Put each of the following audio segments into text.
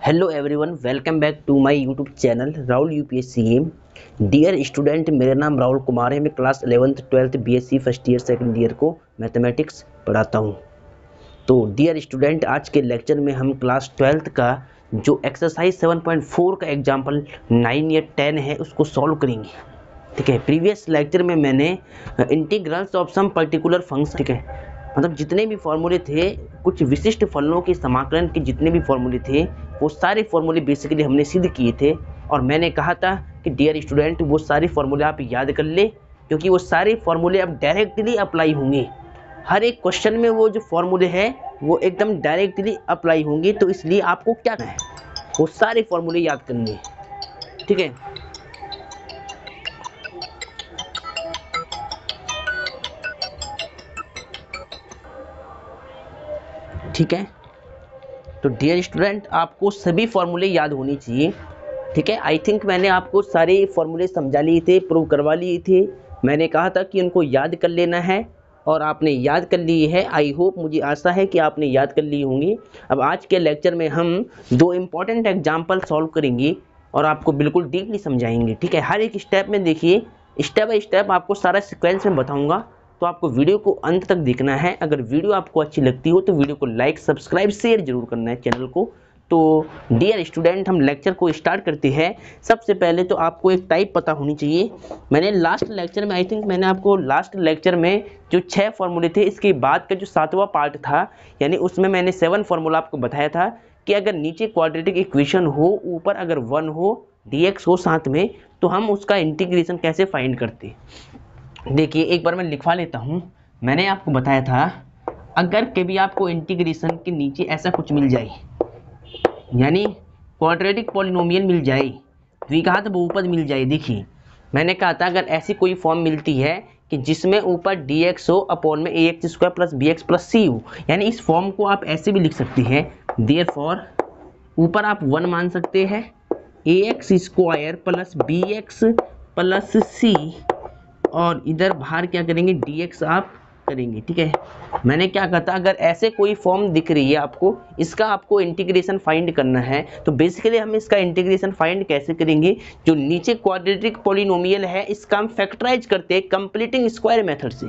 Hello everyone, welcome back to my YouTube channel Rahul UPSC game. Dear student, मेरा नाम राहुल कुमार है। मैं class 11th 12th BSc first year second year को mathematics पढ़ाता हूं। तो डियर स्टूडेंट, आज के लेक्चर में हम क्लास 12th का जो एक्सरसाइज 7.4 का एग्जाम्पल 9 या 10 है उसको सॉल्व करेंगे। ठीक है, प्रीवियस लेक्चर में मैंने integrals of some particular function, ठीक है, मतलब जितने भी फॉर्मूले थे, कुछ विशिष्ट फलनों के समाकलन के जितने भी फॉर्मूले थे वो सारे फॉर्मूले बेसिकली हमने सिद्ध किए थे। और मैंने कहा था कि डियर स्टूडेंट वो सारे फॉर्मूले आप याद कर ले, क्योंकि वो सारे फॉर्मूले अब डायरेक्टली अप्लाई होंगे। हर एक क्वेश्चन में वो जो फॉर्मूले हैं वो एकदम डायरेक्टली अप्लाई होंगे। तो इसलिए आपको क्या करना है, वो सारे फॉर्मूले याद करने हैं। ठीक है, ठीक है। तो डियर स्टूडेंट, आपको सभी फॉर्मूले याद होने चाहिए। ठीक है, आई थिंक मैंने आपको सारे फॉर्मूले समझा लिए थे, प्रूव करवा लिए थे। मैंने कहा था कि उनको याद कर लेना है और आपने याद कर लिए है। आई होप, मुझे आशा है कि आपने याद कर लिए होंगे। अब आज के लेक्चर में हम दो इम्पॉर्टेंट एग्जाम्पल सॉल्व करेंगे और आपको बिल्कुल डीपली समझाएंगे। ठीक है, हर एक स्टेप में देखिए, स्टेप बाय स्टेप आपको सारा सीक्वेंस में बताऊंगा। तो आपको वीडियो को अंत तक देखना है। अगर वीडियो आपको अच्छी लगती हो तो वीडियो को लाइक, सब्सक्राइब, शेयर जरूर करना है चैनल को। तो डियर स्टूडेंट, हम लेक्चर को स्टार्ट करते हैं। सबसे पहले तो आपको एक टाइप पता होनी चाहिए। मैंने लास्ट लेक्चर में, आई थिंक मैंने आपको लास्ट लेक्चर में जो 6 फॉर्मूले थे, इसके बाद का जो 7वां पार्ट था, यानी उसमें मैंने 7 फॉर्मूला आपको बताया था कि अगर नीचे क्वाड्रेटिक इक्वेशन हो, ऊपर अगर 1 हो, dx हो साथ में, तो हम उसका इंटीग्रेशन कैसे फाइंड करते। देखिए, एक बार मैं लिखवा लेता हूँ। मैंने आपको बताया था, अगर कभी आपको इंटीग्रेशन के नीचे ऐसा कुछ मिल जाए, यानी क्वाड्रेटिक पॉलिनोमियल मिल जाए, द्विघात बहुपद मिल जाए। देखिए, मैंने कहा था अगर ऐसी कोई फॉर्म मिलती है कि जिसमें ऊपर dx हो अपॉन में ax² plus bx plus c हो, यानी इस फॉर्म को आप ऐसे भी लिख सकते हैं, देयरफॉर ऊपर आप 1 मान सकते हैं, ax² plus bx plus c, और इधर बाहर क्या करेंगे, dx आप करेंगे। ठीक है, मैंने क्या कहा था, अगर ऐसे कोई फॉर्म दिख रही है आपको, इसका आपको इंटीग्रेशन फाइंड करना है। तो बेसिकली हम इसका इंटीग्रेशन फाइंड कैसे करेंगे, जो नीचे क्वाड्रेटिक पॉलिनोमियल है इसका हम फैक्टराइज करते हैं कंप्लीटिंग स्क्वायर मेथड से।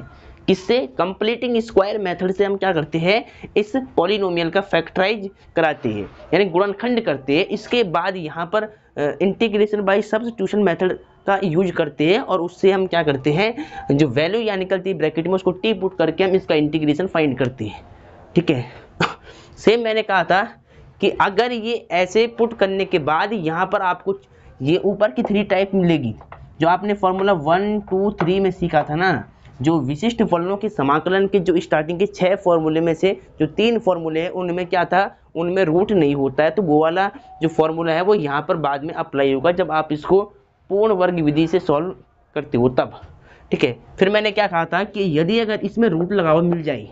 किससे? कंप्लीटिंग स्क्वायर मेथड से हम क्या करते हैं, इस पॉलिनोमियल का फैक्टराइज कराते हैं, यानी गुणनखंड करते हैं। इसके बाद यहाँ पर इंटीग्रेशन बाय सब्स्टिट्यूशन मेथड का यूज करते हैं, और उससे हम क्या करते हैं, जो वैल्यू यहाँ निकलती है ब्रैकेट में, उसको टी पुट करके हम इसका इंटीग्रेशन फाइंड करते हैं। ठीक है, सेम मैंने कहा था कि अगर ये ऐसे पुट करने के बाद यहाँ पर आपको ये ऊपर की 3 टाइप मिलेगी, जो आपने फॉर्मूला 1 2 3 में सीखा था ना, जो विशिष्ट फलनों के समाकलन के जो स्टार्टिंग के 6 फॉर्मूले में से जो 3 फॉर्मूले हैं, उनमें क्या था, उनमें रूट नहीं होता है। तो वो वाला जो फॉर्मूला है वो यहाँ पर बाद में अप्लाई होगा, जब आप इसको पूर्ण वर्ग विधि से सॉल्व करते हो तब। ठीक है, फिर मैंने क्या कहा था कि यदि अगर इसमें रूट लगा हुआ मिल जाए,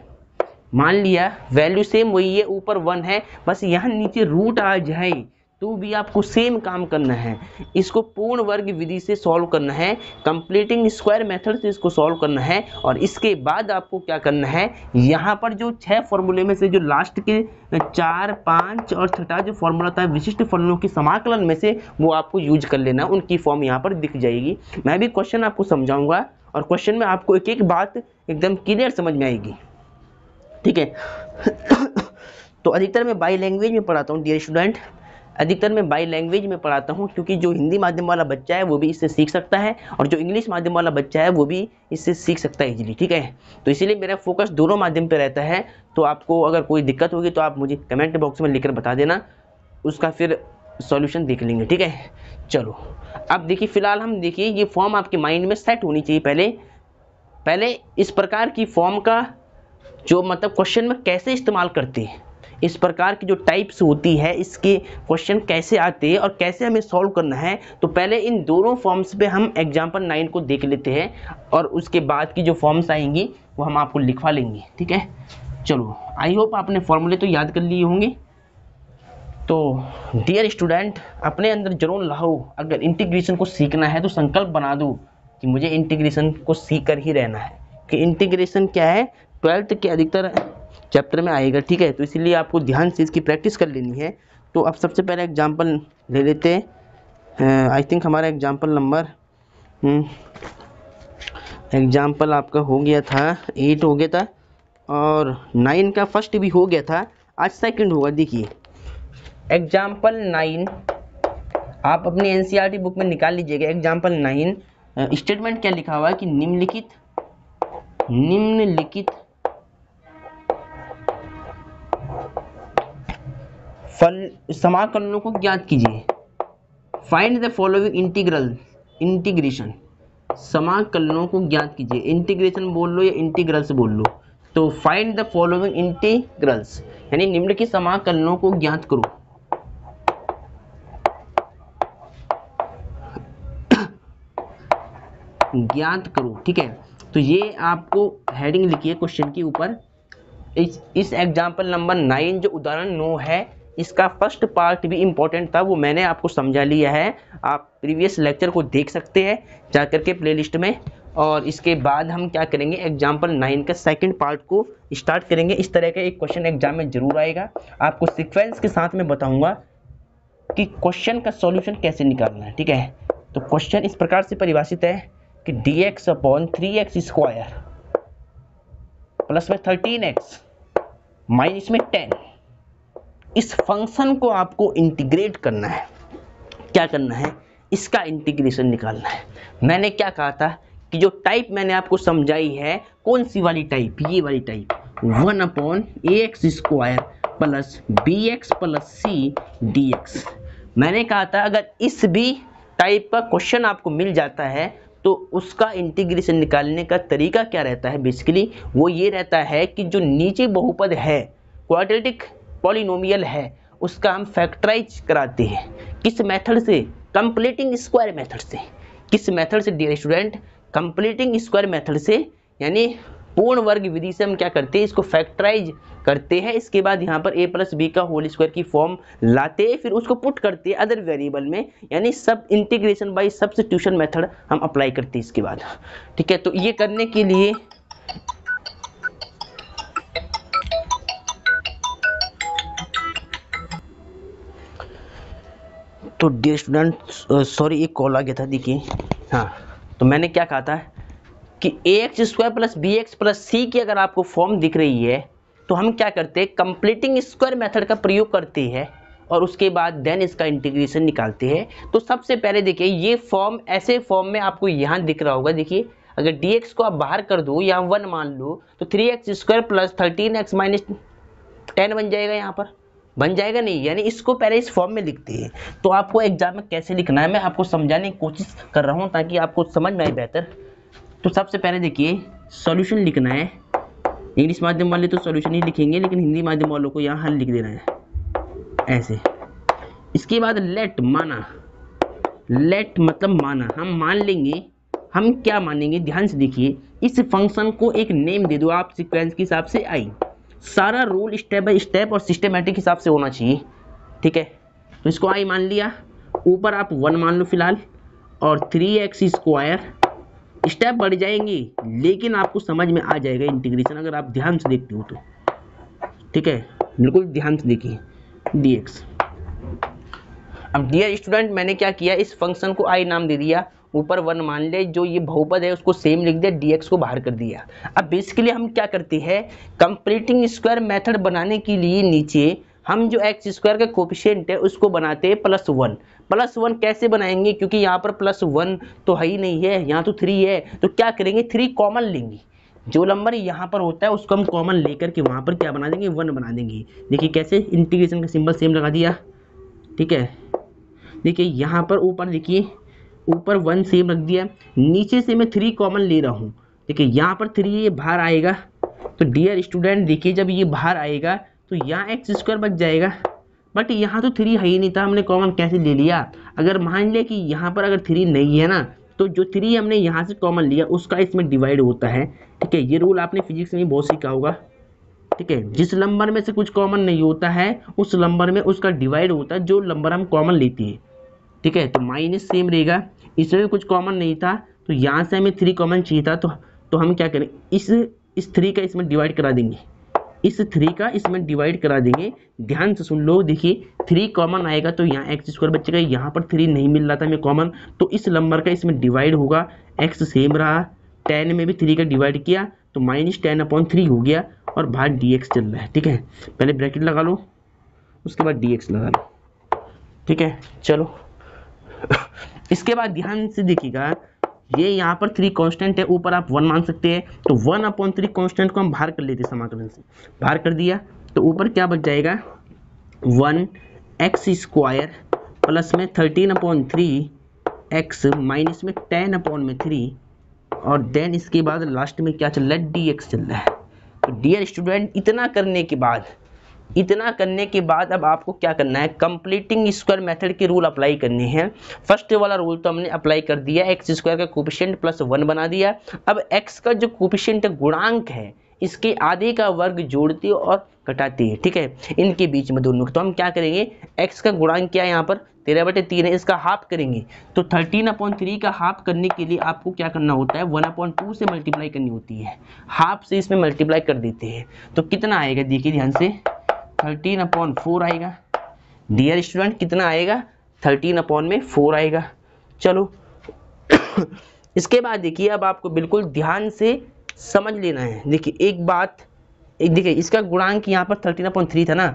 मान लिया वैल्यू सेम वही है, ऊपर 1 है, बस यहाँ नीचे रूट आ जाए, तो भी आपको सेम काम करना है, इसको पूर्ण वर्ग विधि से सॉल्व करना है, कंप्लीटिंग स्क्वायर मेथड से इसको सॉल्व करना है। और इसके बाद आपको क्या करना है, यहाँ पर जो 6 फॉर्मूले में से जो लास्ट के 4 5 और छठा जो फॉर्मूला था विशिष्ट फलनों के समाकलन में से, वो आपको यूज कर लेना, उनकी फॉर्म यहाँ पर दिख जाएगी। मैं भी क्वेश्चन आपको समझाऊंगा और क्वेश्चन में आपको एक एक बात एकदम क्लियर समझ में आएगी। ठीक है, तो अधिकतर मैं बाई लैंग्वेज में पढ़ाता हूँ डियर स्टूडेंट, अधिकतर मैं बाई लैंग्वेज में पढ़ाता हूँ, क्योंकि जो हिंदी माध्यम वाला बच्चा है वो भी इससे सीख सकता है, और जो इंग्लिश माध्यम वाला बच्चा है वो भी इससे सीख सकता है इजीली। ठीक है, तो इसीलिए मेरा फोकस दोनों माध्यम पे रहता है। तो आपको अगर कोई दिक्कत होगी तो आप मुझे कमेंट बॉक्स में लिखकर बता देना, उसका फिर सॉल्यूशन देख लेंगे। ठीक है, चलो अब देखिए, फिलहाल हम देखिए, ये फॉर्म आपके माइंड में सेट होनी चाहिए। पहले इस प्रकार की फॉर्म का जो मतलब क्वेश्चन में कैसे इस्तेमाल करते हैं, इस प्रकार की जो टाइप्स होती है, इसके क्वेश्चन कैसे आते हैं और कैसे हमें सॉल्व करना है, तो पहले इन दोनों फॉर्म्स पे हम एग्जाम्पल 9 को देख लेते हैं, और उसके बाद की जो फॉर्म्स आएंगी वो हम आपको लिखवा लेंगे। ठीक है, चलो, आई होप आपने फॉर्मूले तो याद कर लिए होंगे। तो डियर स्टूडेंट, अपने अंदर जरूर लाओ, अगर इंटीग्रेशन को सीखना है तो संकल्प बना दो कि मुझे इंटीग्रेशन को सीख कर ही रहना है, कि इंटीग्रेशन क्या है 12th के अधिकतर चैप्टर में आएगा। ठीक है, तो इसीलिए आपको ध्यान से इसकी प्रैक्टिस कर लेनी है। तो अब सबसे पहले एग्जाम्पल ले लेते हैं। आई थिंक हमारा एग्जाम्पल नंबर एग्जाम्पल आपका हो गया था 8 हो गया था, और 9 का फर्स्ट भी हो गया था, आज सेकंड होगा। देखिए एग्जाम्पल 9 आप अपनी एनसीईआरटी बुक में निकाल लीजिएगा। एग्जाम्पल 9 स्टेटमेंट क्या लिखा हुआ है कि निम्नलिखित समाकलनों को ज्ञात कीजिए। फाइंड द फॉलोइंग इंटीग्रेशन, समाकलनों को ज्ञात कीजिए। इंटीग्रेशन बोल लो या इंटीग्रल्स बोल लो, तो फाइंड द फॉलोइंग इंटीग्रल्स यानी निम्नलिखित समाकलनों को ज्ञात करो। ज्ञात करो, ठीक है। तो ये आपको हेडिंग लिखी है क्वेश्चन के ऊपर। इस एग्जाम्पल नंबर 9 जो उदाहरण 9 है, इसका फर्स्ट पार्ट भी इम्पोर्टेंट था, वो मैंने आपको समझा लिया है। आप प्रीवियस लेक्चर को देख सकते हैं जाकर के प्लेलिस्ट में। और इसके बाद हम क्या करेंगे, एग्जाम्पल 9 का सेकंड पार्ट को स्टार्ट करेंगे। इस तरह का एक क्वेश्चन एग्जाम में जरूर आएगा। आपको सीक्वेंस के साथ में बताऊंगा कि क्वेश्चन का सॉल्यूशन कैसे निकालना है, ठीक है। तो क्वेश्चन इस प्रकार से परिभाषित है कि dx upon 3x square plus में 13x माइनस में 10, इस फंक्शन को आपको इंटीग्रेट करना है। क्या करना है, इसका इंटीग्रेशन निकालना है। मैंने क्या कहा था कि जो टाइप मैंने आपको समझाई है, कौन सी वाली टाइप, ये वाली type, 1 upon ax square plus bx plus c dx। मैंने कहा था अगर इस भी टाइप का क्वेश्चन आपको मिल जाता है तो उसका इंटीग्रेशन निकालने का तरीका क्या रहता है, बेसिकली वो ये रहता है कि जो नीचे बहुपद है, क्वाड्रेटिक पॉलिनोमियल है, उसका हम फैक्टराइज कराते हैं। किस मेथड से, कंप्लीटिंग स्क्वायर मेथड से। किस मेथड से dear student, completing square method से, यानी पूर्ण वर्ग विधि से हम क्या करते हैं, इसको फैक्टराइज करते हैं। इसके बाद यहाँ पर a प्लस बी का होल स्क्वायर की फॉर्म लाते हैं, फिर उसको पुट करते हैं अदर वेरिएबल में, यानी सब इंटीग्रेशन बाय सब्स्टिट्यूशन मेथड हम अप्लाई करते हैं इसके बाद, ठीक है। तो ये करने के लिए तो डियर स्टूडेंट सॉरी एक कॉल आ गया था, देखिए। हाँ, तो मैंने क्या कहा था कि ax square plus bx plus c की अगर आपको फॉर्म दिख रही है तो हम क्या करते हैं, कंप्लीटिंग स्क्वायर मेथड का प्रयोग करते हैं और उसके बाद देन इसका इंटीग्रेशन निकालते हैं। तो सबसे पहले देखिए ये फॉर्म ऐसे फॉर्म में आपको यहाँ दिख रहा होगा। देखिए अगर dx को आप बाहर कर दो, यहाँ 1 मान लो, तो 3x square plus 13x minus 10 बन जाएगा। यहाँ पर बन जाएगा नहीं, यानी इसको पहले इस फॉर्म में लिखते हैं। तो आपको एग्जाम में कैसे लिखना है मैं आपको समझाने की कोशिश कर रहा हूँ ताकि आपको समझ में आए बेहतर। तो सबसे पहले देखिए सॉल्यूशन लिखना है। इंग्लिश माध्यम वाले तो सॉल्यूशन ही लिखेंगे, लेकिन हिंदी माध्यम वालों को यहाँ हल लिख देना है ऐसे। इसके बाद लेट, माना, लेट मतलब माना, हम मान लेंगे। हम क्या मानेंगे, ध्यान से देखिए, इस फंक्शन को एक नेम दे दो आप सीक्वेंस के हिसाब से आई। सारा रूल स्टेप बाय स्टेप और सिस्टमेटिक हिसाब से होना चाहिए, ठीक है। तो इसको आई मान लिया, ऊपर आप 1 मान लो फिलहाल, और 3x स्क्वायर, स्टेप बढ़ जाएंगे लेकिन आपको समझ में आ जाएगा इंटीग्रेशन अगर आप ध्यान से देखते हो तो, ठीक है। बिल्कुल ध्यान से देखिए dx। अब डियर स्टूडेंट मैंने क्या किया, इस फंक्शन को आई नाम दे दिया, ऊपर 1 मान ले, जो ये बहुपद है उसको सेम लिख दिया, dx को बाहर कर दिया। अब बेसिकली हम क्या करते हैं, कंप्लीटिंग स्क्वायर मेथड बनाने के लिए नीचे हम जो एक्स स्क्वायर का कोफिशिएंट है उसको बनाते हैं +1। +1 कैसे बनाएंगे, क्योंकि यहाँ पर +1 तो है ही नहीं है, यहाँ तो 3 है, तो क्या करेंगे 3 कॉमन लेंगे। जो नंबर यहाँ पर होता है उसको हम कॉमन लेकर के वहाँ पर क्या बना देंगे, 1 बना देंगे। देखिए कैसे, इंटीग्रेशन का सिंबल सेम लगा दिया, ठीक है। देखिए यहाँ पर ऊपर देखिए, ऊपर 1 सेम रख दिया, नीचे से मैं 3 कॉमन ले रहा हूँ। देखिए यहाँ पर 3 ये बाहर आएगा, तो डियर स्टूडेंट देखिए जब ये बाहर आएगा तो यहाँ एक्स स्क्वायर बच जाएगा, बट यहाँ तो 3 है ही नहीं था, हमने कॉमन कैसे ले लिया। अगर मान लिया कि यहाँ पर अगर 3 नहीं है ना, तो जो 3 हमने यहाँ से कॉमन लिया उसका इसमें डिवाइड होता है, ठीक है। ये रूल आपने फिजिक्स में बहुत सीखा होगा, ठीक है। जिस नंबर में से कुछ कॉमन नहीं होता है उस नंबर में उसका डिवाइड होता है जो नंबर हम कॉमन लेते हैं, ठीक है। तो माइनस सेम रहेगा, इसमें भी कुछ कॉमन नहीं था तो यहाँ से हमें 3 कॉमन चाहिए था, तो हम क्या करें, इस 3 का इसमें डिवाइड करा देंगे, इस 3 का इसमें डिवाइड करा देंगे। ध्यान से सुन लो, देखिए 3 कॉमन आएगा तो यहाँ एक्स स्क्वायर बचेगा, यहाँ पर 3 नहीं मिल रहा था हमें कॉमन, तो इस नंबर का इसमें डिवाइड होगा, एक्स सेम रहा, 10 में भी 3 का डिवाइड किया तो -10/3 हो गया और बाहर dx चल रहा है। ठीक है, पहले ब्रैकेट लगा लो, उसके बाद dx लगा लो। ठीक है, चलो इसके बाद ध्यान से देखिएगा, ये यहाँ पर 3 कांस्टेंट है, ऊपर आप 1 मान सकते हैं, तो 1/3 कांस्टेंट को हम बाहर कर लेते हैं, समाकलन से बाहर कर दिया तो ऊपर क्या बच जाएगा, 1x² प्लस में 13/3 x माइनस में 10/3 और देन इसके बाद लास्ट में क्या चल रहा है, dx चल रहा है। तो डियर स्टूडेंट, इतना करने के बाद अब आपको क्या करना है, कंप्लीटिंग स्क्वायर मेथड के रूल अप्लाई करने हैं। फर्स्ट वाला रूल तो हमने अप्लाई कर दिया, एक्स स्क्वायर का कोफिशिएंट +1 बना दिया। अब x का जो कोफिशिएंट गुणांक है, इसके आधे का वर्ग जोड़ते और घटाते हैं। ठीक है, इनके बीच में दोनों, तो हम क्या करेंगे, x का गुणांक क्या है, यहाँ पर 13/3 है, इसका हाफ करेंगे तो 13/3 का हाफ करने के लिए आपको क्या करना होता है, 1/2 से मल्टीप्लाई करनी होती है, हाफ से इसमें मल्टीप्लाई कर देते हैं। तो कितना आएगा, देखिए ध्यान से, 13/4 आएगा। डियर स्टूडेंट, कितना आएगा, 13/4 आएगा। चलो इसके बाद देखिए, अब आपको बिल्कुल ध्यान से समझ लेना है। देखिए एक बात, देखिए इसका गुणांक यहाँ पर 13/3 था ना,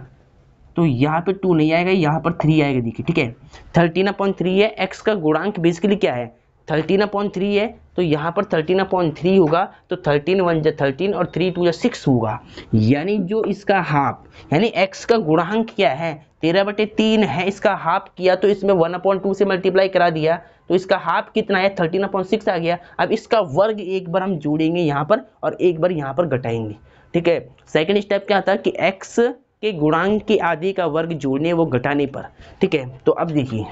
तो यहाँ पे 2 नहीं आएगा, यहाँ पर 3 आएगा। देखिए ठीक है, 13/3 है, x का गुणांक बेसिकली क्या है, 13/3 है, तो यहाँ पर 13/3 होगा, तो 13 1 जा 13 और 3 2 जा 6 होगा। यानी जो इसका हाफ, यानी x का गुणांक क्या है, 13/3 है, इसका हाफ किया तो इसमें 1/2 से मल्टीप्लाई करा दिया, तो इसका हाफ कितना है, 13/6 आ गया। अब इसका वर्ग एक बार हम जोड़ेंगे यहाँ पर और एक बार यहाँ पर घटाएंगे। ठीक है, सेकेंड स्टेप क्या था कि x के गुणांक के आधे का वर्ग जोड़ने वो घटाने पर। ठीक है, तो अब देखिए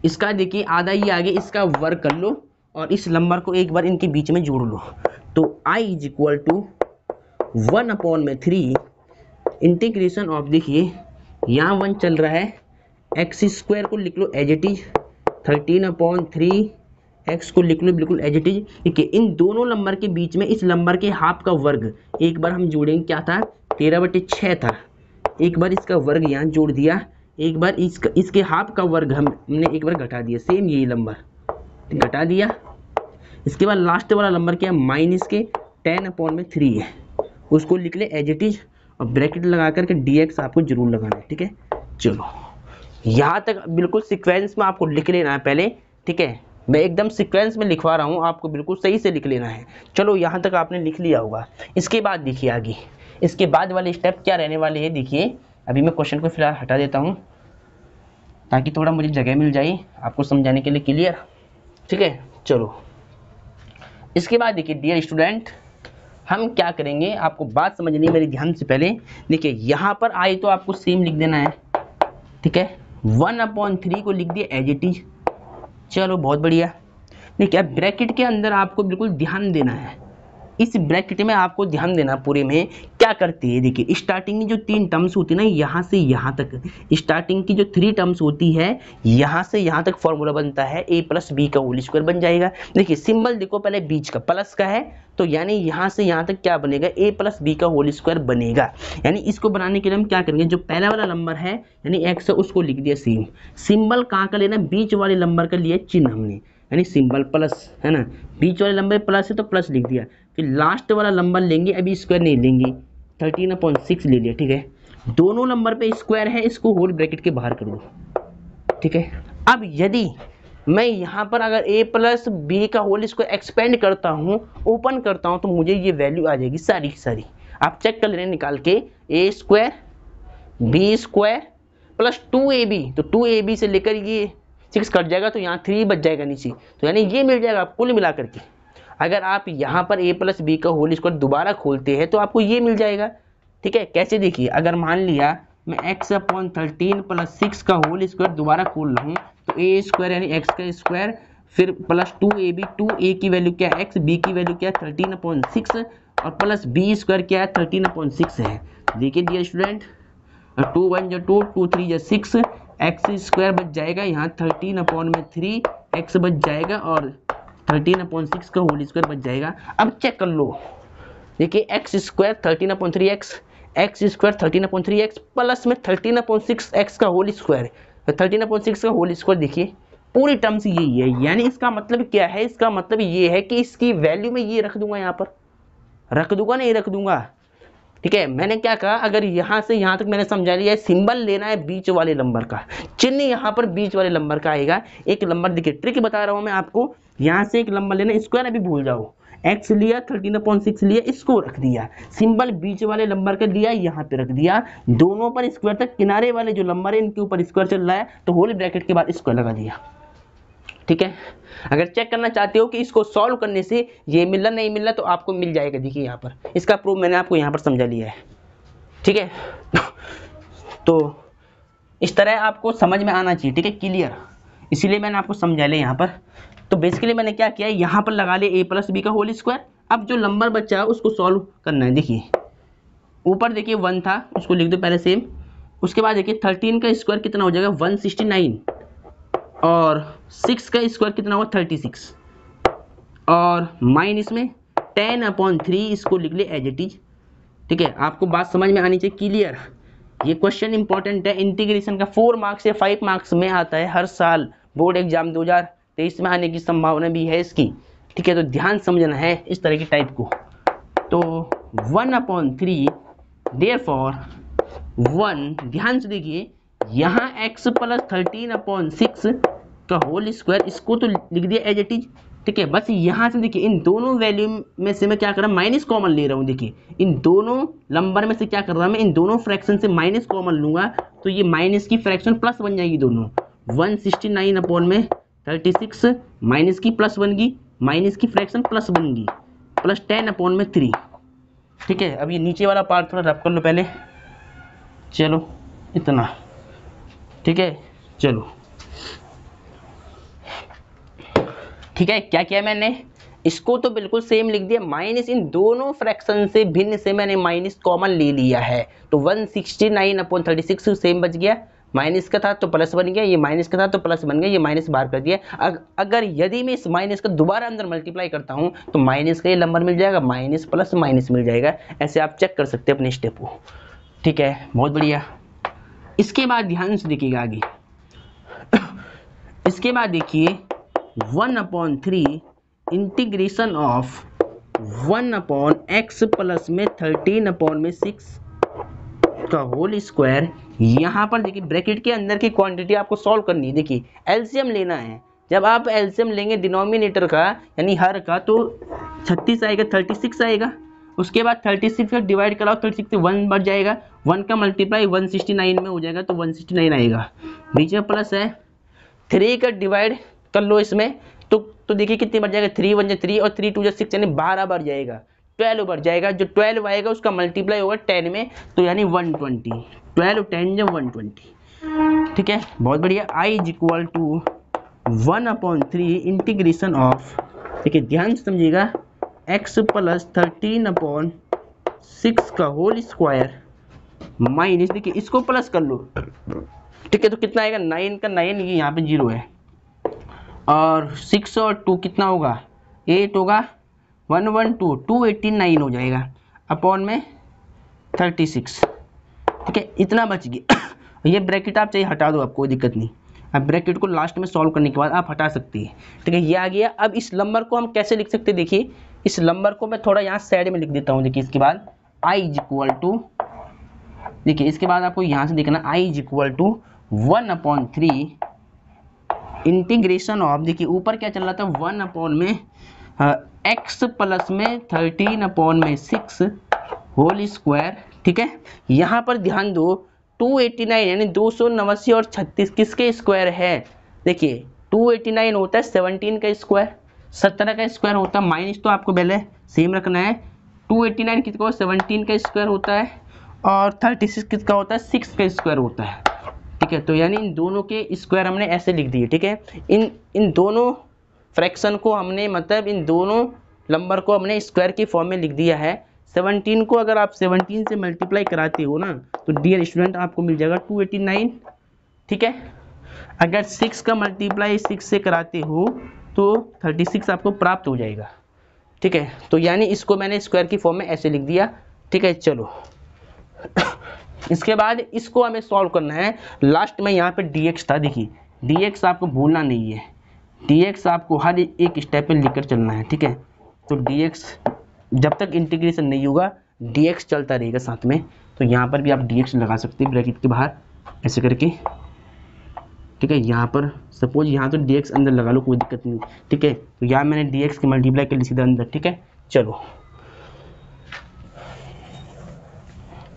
इसका, देखिए आधा ही आगे, इसका वर्ग कर लो और इस नंबर को एक बार इनके बीच में जोड़ लो, तो i = 1/3 इंटीग्रेशन ऑफ, देखिए यहाँ 1 चल रहा है, x² को लिख लो एज इट इज, 13/3 x को लिख लो बिल्कुल एज इट इज। ठीक है, इन दोनों नंबर के बीच में इस नंबर के हाफ का वर्ग एक बार हम जोड़ेंगे, क्या था, 13/6 था, एक बार इसका वर्ग यहाँ जोड़ दिया, एक बार इसके हाफ का वर्ग हमने एक बार घटा दिया, सेम यही नंबर घटा दिया। इसके बाद लास्ट वाला नंबर क्या है, -10/3 है, उसको लिख ले एज इट इज और ब्रैकेट लगा करके dx आपको जरूर लगाना है। ठीक है, चलो यहाँ तक बिल्कुल सीक्वेंस में आपको लिख लेना है पहले। ठीक है, मैं एकदम सीक्वेंस में लिखवा रहा हूँ, आपको बिल्कुल सही से लिख लेना है। चलो यहाँ तक आपने लिख लिया होगा। इसके बाद देखिए आगे, इसके बाद वाले स्टेप क्या रहने वाले हैं, देखिए अभी मैं क्वेश्चन को फिलहाल हटा देता हूँ ताकि थोड़ा मुझे जगह मिल जाए आपको समझाने के लिए, क्लियर। ठीक है, चलो इसके बाद देखिए डियर स्टूडेंट, हम क्या करेंगे, आपको बात समझनी है मेरी ध्यान से पहले। देखिए यहाँ पर आई तो आपको सेम लिख देना है। ठीक है, 1/3 को लिख दिया एज इट इज। चलो बहुत बढ़िया। देखिए अब ब्रैकेट के अंदर आपको बिल्कुल ध्यान देना है, इस ब्रैकेट में आपको ध्यान देना पूरे में क्या करती है। देखिए स्टार्टिंग की जो 3 टर्म्स होती है ना, यहाँ से यहाँ तक, स्टार्टिंग की जो 3 टर्म्स होती है, यहाँ से यहाँ तक फॉर्मूला बनता है a + b का होल स्क्वायर बन जाएगा। देखिए सिंबल देखो, पहले बीच का प्लस का है, तो यानी यहाँ से यहाँ तक क्या बनेगा, a + b का होल स्क्वायर बनेगा। यानी इसको बनाने के लिए हम क्या करेंगे, जो पहला वाला नंबर है यानी x है, उसको लिख दिया सेम, सिंबल कहाँ का लेना, बीच वाले नंबर का लिया चिन्ह हमने, यानी सिंबल प्लस है ना, बीच वाले नंबर प्लस है तो प्लस लिख दिया। फिर लास्ट वाला नंबर लेंगे, अभी स्क्वायर नहीं लेंगे, 13/6 ले लिया। ठीक है, दोनों नंबर पे स्क्वायर है, इसको होल ब्रैकेट के बाहर कर दो। ठीक है, अब यदि मैं यहाँ पर अगर a + b का होल स्क्वायर एक्सपेंड करता हूँ, ओपन करता हूँ, तो मुझे ये वैल्यू आ जाएगी सारी की सारी, आप चेक कर लेना निकाल के, a² b² + 2ab, तो 2ab से लेकर ये 6 कट जाएगा तो यहाँ 3 बच जाएगा नीचे, तो यानी ये मिल जाएगा कुल मिला करके। अगर आप यहाँ पर a + b का होल स्क्वायर दोबारा खोलते हैं तो आपको ये मिल जाएगा। ठीक है, कैसे, देखिए अगर मान लिया मैं x/13 + 6 का होल स्क्वायर दोबारा खोल रहा हूँ, तो a² यानी x का स्क्वायर, फिर + 2ab, 2a की वैल्यू क्या है x, b की वैल्यू क्या है 13/6 और + b² क्या है 13/6 है। देखिए डियर स्टूडेंट, 2 1 जा 2, 2 3 जा 6, x² बच जाएगा यहाँ 13/3, x बच जाएगा और 13/6 का होल स्क्वायर बच जाएगा। अब चेक कर लो, देखिए x square 13/3x, x square 13/3x plus में 13/6x का होल स्क्वायर, 13/6 का होल स्क्वायर देखिए पूरी टर्म्स यही है। यानी इसका मतलब क्या है, इसका मतलब ये है कि इसकी वैल्यू में ये रख दूंगा, यहाँ पर रख दूंगा, नहीं रख दूंगा। ठीक है, मैंने क्या कहा, अगर यहाँ से यहाँ तक मैंने समझा लिया है, सिंबल लेना है बीच वाले नंबर का, चिन्ह यहाँ पर बीच वाले नंबर का आएगा। एक नंबर देखिए, ट्रिक बता रहा हूँ मैं आपको, यहाँ से एक नंबर लेना, स्क्वायर अभी भूल जाओ, x लिया 13/6 लिया, इसको रख दिया, सिंबल बीच वाले नंबर का लिया, यहाँ पे रख दिया, दोनों पर स्क्वायर तक, किनारे वाले जो नंबर है इनके ऊपर स्क्वायर चल रहा है तो होल ब्रैकेट के बाद स्क्वायर लगा दिया। ठीक है, अगर चेक करना चाहते हो कि इसको सॉल्व करने से ये मिल रहा नहीं मिल रहा तो आपको मिल जाएगा। देखिए यहाँ पर इसका प्रूफ मैंने आपको यहाँ पर समझा लिया है। ठीक है, तो इस तरह आपको समझ में आना चाहिए। ठीक है, क्लियर, इसीलिए मैंने आपको समझा लिया यहाँ पर। तो बेसिकली मैंने क्या किया, यहाँ पर लगा लिया a + b का होल स्क्वायर। अब जो नंबर बचा है उसको सॉल्व करना है। देखिए ऊपर देखिए 1 था, उसको लिख दो पहले सेम। उसके बाद देखिए 13 का स्क्वायर कितना हो जाएगा 169, और 6 का स्क्वायर कितना होगा 36, और माइनस में 10/3 इसको लिख ले एज इट इज। ठीक है, आपको बात समझ में आनी चाहिए, क्लियर। ये क्वेश्चन इंपॉर्टेंट है, इंटीग्रेशन का 4 मार्क्स या 5 मार्क्स में आता है हर साल, बोर्ड एग्जाम 2023 में आने की संभावना भी है इसकी। ठीक है, तो ध्यान समझना है इस तरह की टाइप को। तो 1/3 देयरफॉर 1, ध्यान से देखिए यहाँ x + 13/6 का होल स्क्वायर, इसको तो लिख दिया एज इट इज। ठीक है, बस यहाँ से देखिए इन दोनों वैल्यू में से मैं क्या कर रहा हूँ, माइनस कॉमन ले रहा हूँ। देखिए इन दोनों नंबर में से क्या कर रहा हूँ, मैं इन दोनों फ्रैक्शन से माइनस कॉमन लूंगा तो ये माइनस की फ्रैक्शन प्लस बन जाएगी दोनों। 169/36 माइनस की प्लस बन गई, माइनस की फ्रैक्शन प्लस बन गई, प्लस 10/3। ठीक है, अब ये नीचे वाला पार्ट थोड़ा रफ कर लो पहले, चलो इतना। ठीक है, चलो ठीक है, क्या किया मैंने, इसको तो बिल्कुल सेम लिख दिया, माइनस इन दोनों फ्रैक्शन से भिन्न से मैंने माइनस कॉमन ले लिया है, तो 169/36 सेम बच गया, माइनस का था तो प्लस बन गया, ये माइनस का था तो प्लस बन गया, ये माइनस बाहर कर दिया। अगर यदि मैं इस माइनस का दोबारा अंदर मल्टीप्लाई करता हूँ तो माइनस का ये नंबर मिल जाएगा, माइनस प्लस माइनस मिल जाएगा। ऐसे आप चेक कर सकते हैं अपने स्टेप को। ठीक है, बहुत बढ़िया। इसके बाद ध्यान से देखिएगा आगे, इसके बाद देखिए 1/3 इंटीग्रेशन ऑफ 1/x प्लस में 13/6 का होल स्क्वायर। यहाँ पर देखिए ब्रैकेट के अंदर की क्वांटिटी आपको सॉल्व करनी है। देखिए एलसीएम लेना है, जब आप एलसीएम लेंगे डिनोमिनेटर का यानी हर का, तो 36 आएगा, 36 आएगा। उसके बाद 36 का डिवाइड कराओ, 36 से 1 बढ़ जाएगा, 1 का मल्टीप्लाई 169 में हो जाएगा तो 169 आएगा, बीच में प्लस है। 3 का डिवाइड कर लो इसमें तो देखिए कितनी बढ़ जाएगा, 3 1 3 और 3 2 6 यानी 12 बढ़ जाएगा, 12 बढ़ जाएगा। जो 12 आएगा उसका मल्टीप्लाई होगा 10 में, तो यानी 120, 12 10 जब 120। ठीक है, बहुत बढ़िया। I = 1/3 इंटीग्रेशन ऑफ, देखिए ध्यान से समझिएगा, x + 13/6 का होल स्क्वायर माइनस, देखिए इसको प्लस कर लो। ठीक है, तो कितना आएगा, 9 का 9, ये यहाँ पे 0 है, और 6 और 2 कितना होगा, 8 होगा, 112 289 हो जाएगा अपॉन में 36। ठीक है, इतना बच गया। ये ब्रैकेट आप चाहिए हटा दो, आपको कोई दिक्कत नहीं, अब ब्रैकेट को लास्ट में सॉल्व करने के बाद आप हटा सकते हैं। ठीक है, ये आ गया। अब इस नंबर को हम कैसे लिख सकते हैं, देखिए इस नंबर को मैं थोड़ा यहाँ साइड में लिख देता हूँ। देखिए इसके बाद I = देखिए इसके बाद आपको यहाँ से देखना I = 1/3 इंटीग्रेशन ऑफ, देखिए ऊपर क्या चल रहा था 1 x प्लस में 13/6 होल स्क्वायर। ठीक है, यहाँ पर ध्यान दो 289 यानी 289 और 36 किसके स्क्वायर है। देखिए 289 होता है 17 का स्क्वायर, 17 का स्क्वायर होता है, माइनस तो आपको पहले सेम रखना है। 289 किसका 17 का स्क्वायर होता है, और 36 किसका होता है 6 का स्क्वायर होता है। ठीक है, तो यानी इन दोनों के स्क्वायर हमने ऐसे लिख दिए। ठीक है, इन दोनों फ्रैक्शन को हमने, मतलब इन दोनों नंबर को हमने स्क्वायर की फॉर्म में लिख दिया है। 17 को अगर आप 17 से मल्टीप्लाई कराते हो ना तो डियर स्टूडेंट आपको मिल जाएगा 289। ठीक है, अगर 6 का मल्टीप्लाई 6 से कराते हो तो 36 आपको प्राप्त हो जाएगा। ठीक है। तो यानी इसको मैंने स्क्वायर की फॉर्म में ऐसे लिख दिया, ठीक है। चलो इसके बाद इसको हमें सॉल्व करना है। लास्ट में यहाँ पे dx था, देखिए dx आपको भूलना नहीं है, dx आपको हर एक स्टेप पे लिखकर चलना है, ठीक है। तो dx जब तक इंटीग्रेशन नहीं होगा dx चलता रहेगा साथ में। तो यहाँ पर भी आप dx लगा सकते हैं ब्रैकेट के बाहर ऐसे करके, ठीक है। यहाँ पर सपोज यहाँ तो dx अंदर लगा लो, कोई दिक्कत नहीं, ठीक है। तो यहाँ मैंने dx की मल्टीप्लाई कर ली सीधा अंदर, ठीक है। चलो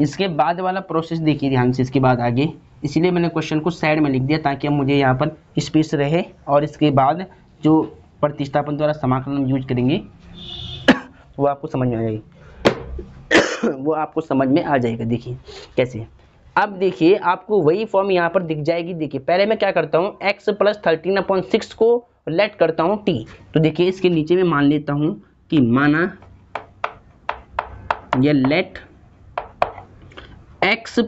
इसके बाद वाला प्रोसेस देखिए ध्यान से, इसके बाद आगे, इसीलिए मैंने क्वेश्चन को साइड में लिख दिया ताकि अब मुझे यहाँ पर स्पेस रहे, और इसके बाद जो प्रतिस्थापन द्वारा समाकलन यूज करेंगे वो आपको समझ में आ जाएगी वो आपको समझ में आ जाएगा। देखिए कैसे, अब देखिए आपको वही फॉर्म यहाँ पर दिख जाएगी। देखिए पहले मैं क्या करता हूँ, x + 13/6 को लेट करता हूँ t। तो देखिए इसके नीचे में मान लेता हूँ कि माना ये लेट x +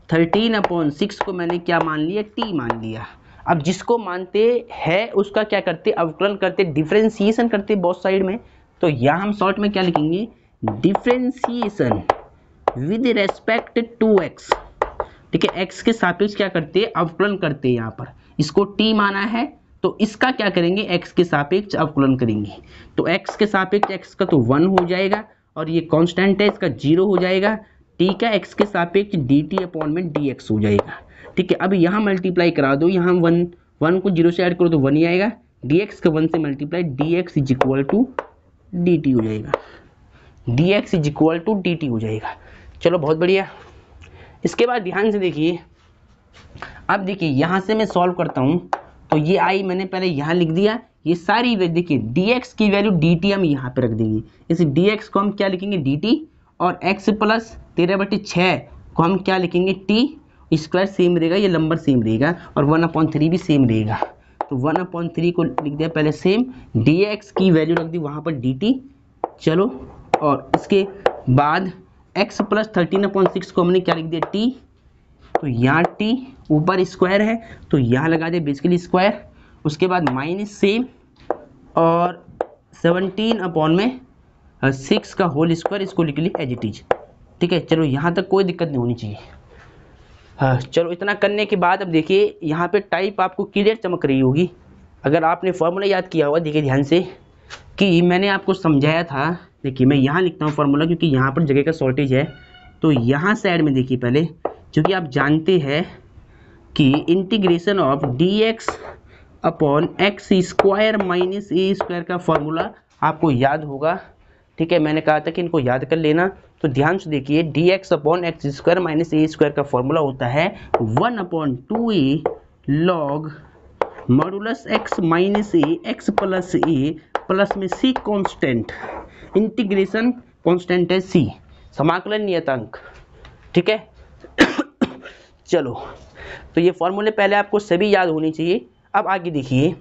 13/6 को मैंने क्या मान लिया, t मान लिया। अब जिसको मानते हैं उसका क्या करते, अवकलन करते, डिफरेंशिएशन करते बोथ साइड में। तो यहाँ हम शॉर्ट में क्या लिखेंगे, differentiation with respect to x, ठीक है। x के सापेक्ष क्या करते, अवकलन करते। यहाँ पर इसको t माना है तो इसका क्या करेंगे, x के सापेक्ष अवकलन करेंगे। तो x के सापेक्ष x का तो 1 हो जाएगा, और ये कांस्टेंट है इसका 0 हो जाएगा, t का x के सापेक्ष dt/dx हो जाएगा, ठीक है। अब यहाँ मल्टीप्लाई करा दो, यहाँ 1 को 0 से ऐड करो तो 1 ही आएगा, dx का 1 से मल्टीप्लाई, dx = dt हो जाएगा, dx = dt हो जाएगा। चलो बहुत बढ़िया। इसके बाद ध्यान से देखिए, अब देखिए यहाँ से मैं सॉल्व करता हूँ। तो ये आई मैंने पहले यहाँ लिख दिया, ये सारी देखिए dx की वैल्यू dt हम यहाँ पे रख देंगे। इस dx को हम क्या लिखेंगे, dt, और x + 13/6 को हम क्या लिखेंगे, t। स्क्वायर सेम रहेगा, ये नंबर सेम रहेगा, और 1/3 भी सेम रहेगा। तो 1/3 को लिख दिया पहले सेम, dx की वैल्यू रख दी वहाँ पर dt। चलो, और इसके बाद x + 13/6 को हमने क्या लिख दिया, t। तो यहाँ t ऊपर स्क्वायर है तो यहाँ लगा दे बेसिकली स्क्वायर। उसके बाद माइनस सेम, और 17/6 का होल स्क्वायर, इसको लिख ली एज इट इज, ठीक है। चलो यहाँ तक कोई दिक्कत नहीं होनी चाहिए। हाँ चलो, इतना करने के बाद अब देखिए यहाँ पे टाइप आपको क्लियर चमक रही होगी। अगर आपने फॉर्मूला याद किया होगा, देखिए ध्यान से कि मैंने आपको समझाया था। देखिए मैं यहाँ लिखता हूँ फॉर्मूला क्योंकि यहाँ पर जगह का शॉर्टेज है। तो यहाँ साइड में देखिए पहले, क्योंकि आप जानते हैं कि integration of dx upon x² - a² का फॉर्मूला आपको याद होगा, ठीक है। मैंने कहा था कि इनको याद कर लेना। तो ध्यान से देखिए, dx अपॉन x² - a² का फॉर्मूला होता है 1/2a log modulus x - a x + a plus में c कांस्टेंट, इंटीग्रेशन कांस्टेंट है c, समाकलन नियतांक, ठीक है। चलो, तो ये फॉर्मूले पहले आपको सभी याद होनी चाहिए। अब आगे देखिए,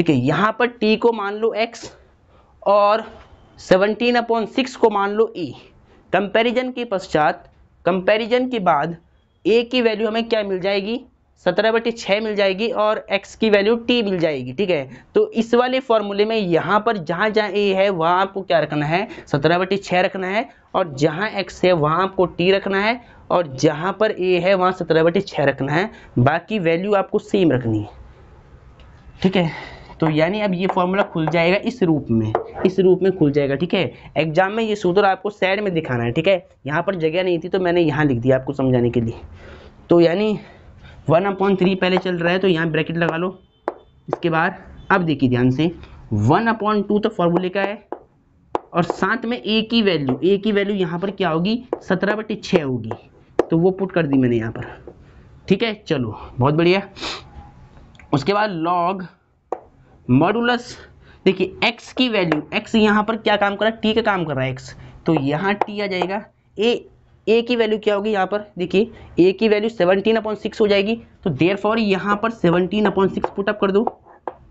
यहाँ पर t को मान लो x और 17/6 को मान लो a। कंपैरिजन के पश्चात, कंपैरिजन के बाद a की वैल्यू हमें क्या मिल जाएगी, 17/6 मिल जाएगी, और x की वैल्यू t मिल जाएगी, ठीक है। तो इस वाले फॉर्मूले में यहाँ पर जहाँ जहाँ a है वहाँ आपको क्या रखना है, 17/6 रखना है, और जहाँ x है वहाँ आपको t रखना है, और जहाँ पर a है वहाँ 17/6 रखना है। बाकी वैल्यू आपको सेम रखनी है, ठीक है। तो यानी अब ये फॉर्मूला खुल जाएगा इस रूप में खुल जाएगा, ठीक है। एग्जाम में ये सूत्र आपको साइड में दिखाना है, ठीक है। यहाँ पर जगह नहीं थी तो मैंने यहाँ लिख दिया आपको समझाने के लिए। तो यानी 1/3 पहले चल रहा है तो यहाँ ब्रैकेट लगा लो। इसके बाद अब देखिए ध्यान से, 1/2 तो फॉर्मूले का है, और साथ में a की वैल्यू यहाँ पर क्या होगी, 17/6 होगी। तो वो पुट कर दी मैंने यहाँ पर, ठीक है। चलो बहुत बढ़िया। उसके बाद लॉग मॉडुलस, देखिए x की वैल्यू, x यहाँ पर क्या काम कर रहा है, t का काम कर रहा है x, तो यहाँ t आ जाएगा। a की वैल्यू क्या होगी यहाँ पर, देखिए a की वैल्यू 17/6 हो जाएगी। तो देयरफॉर यहाँ पर 17/6 पुट अप कर दो,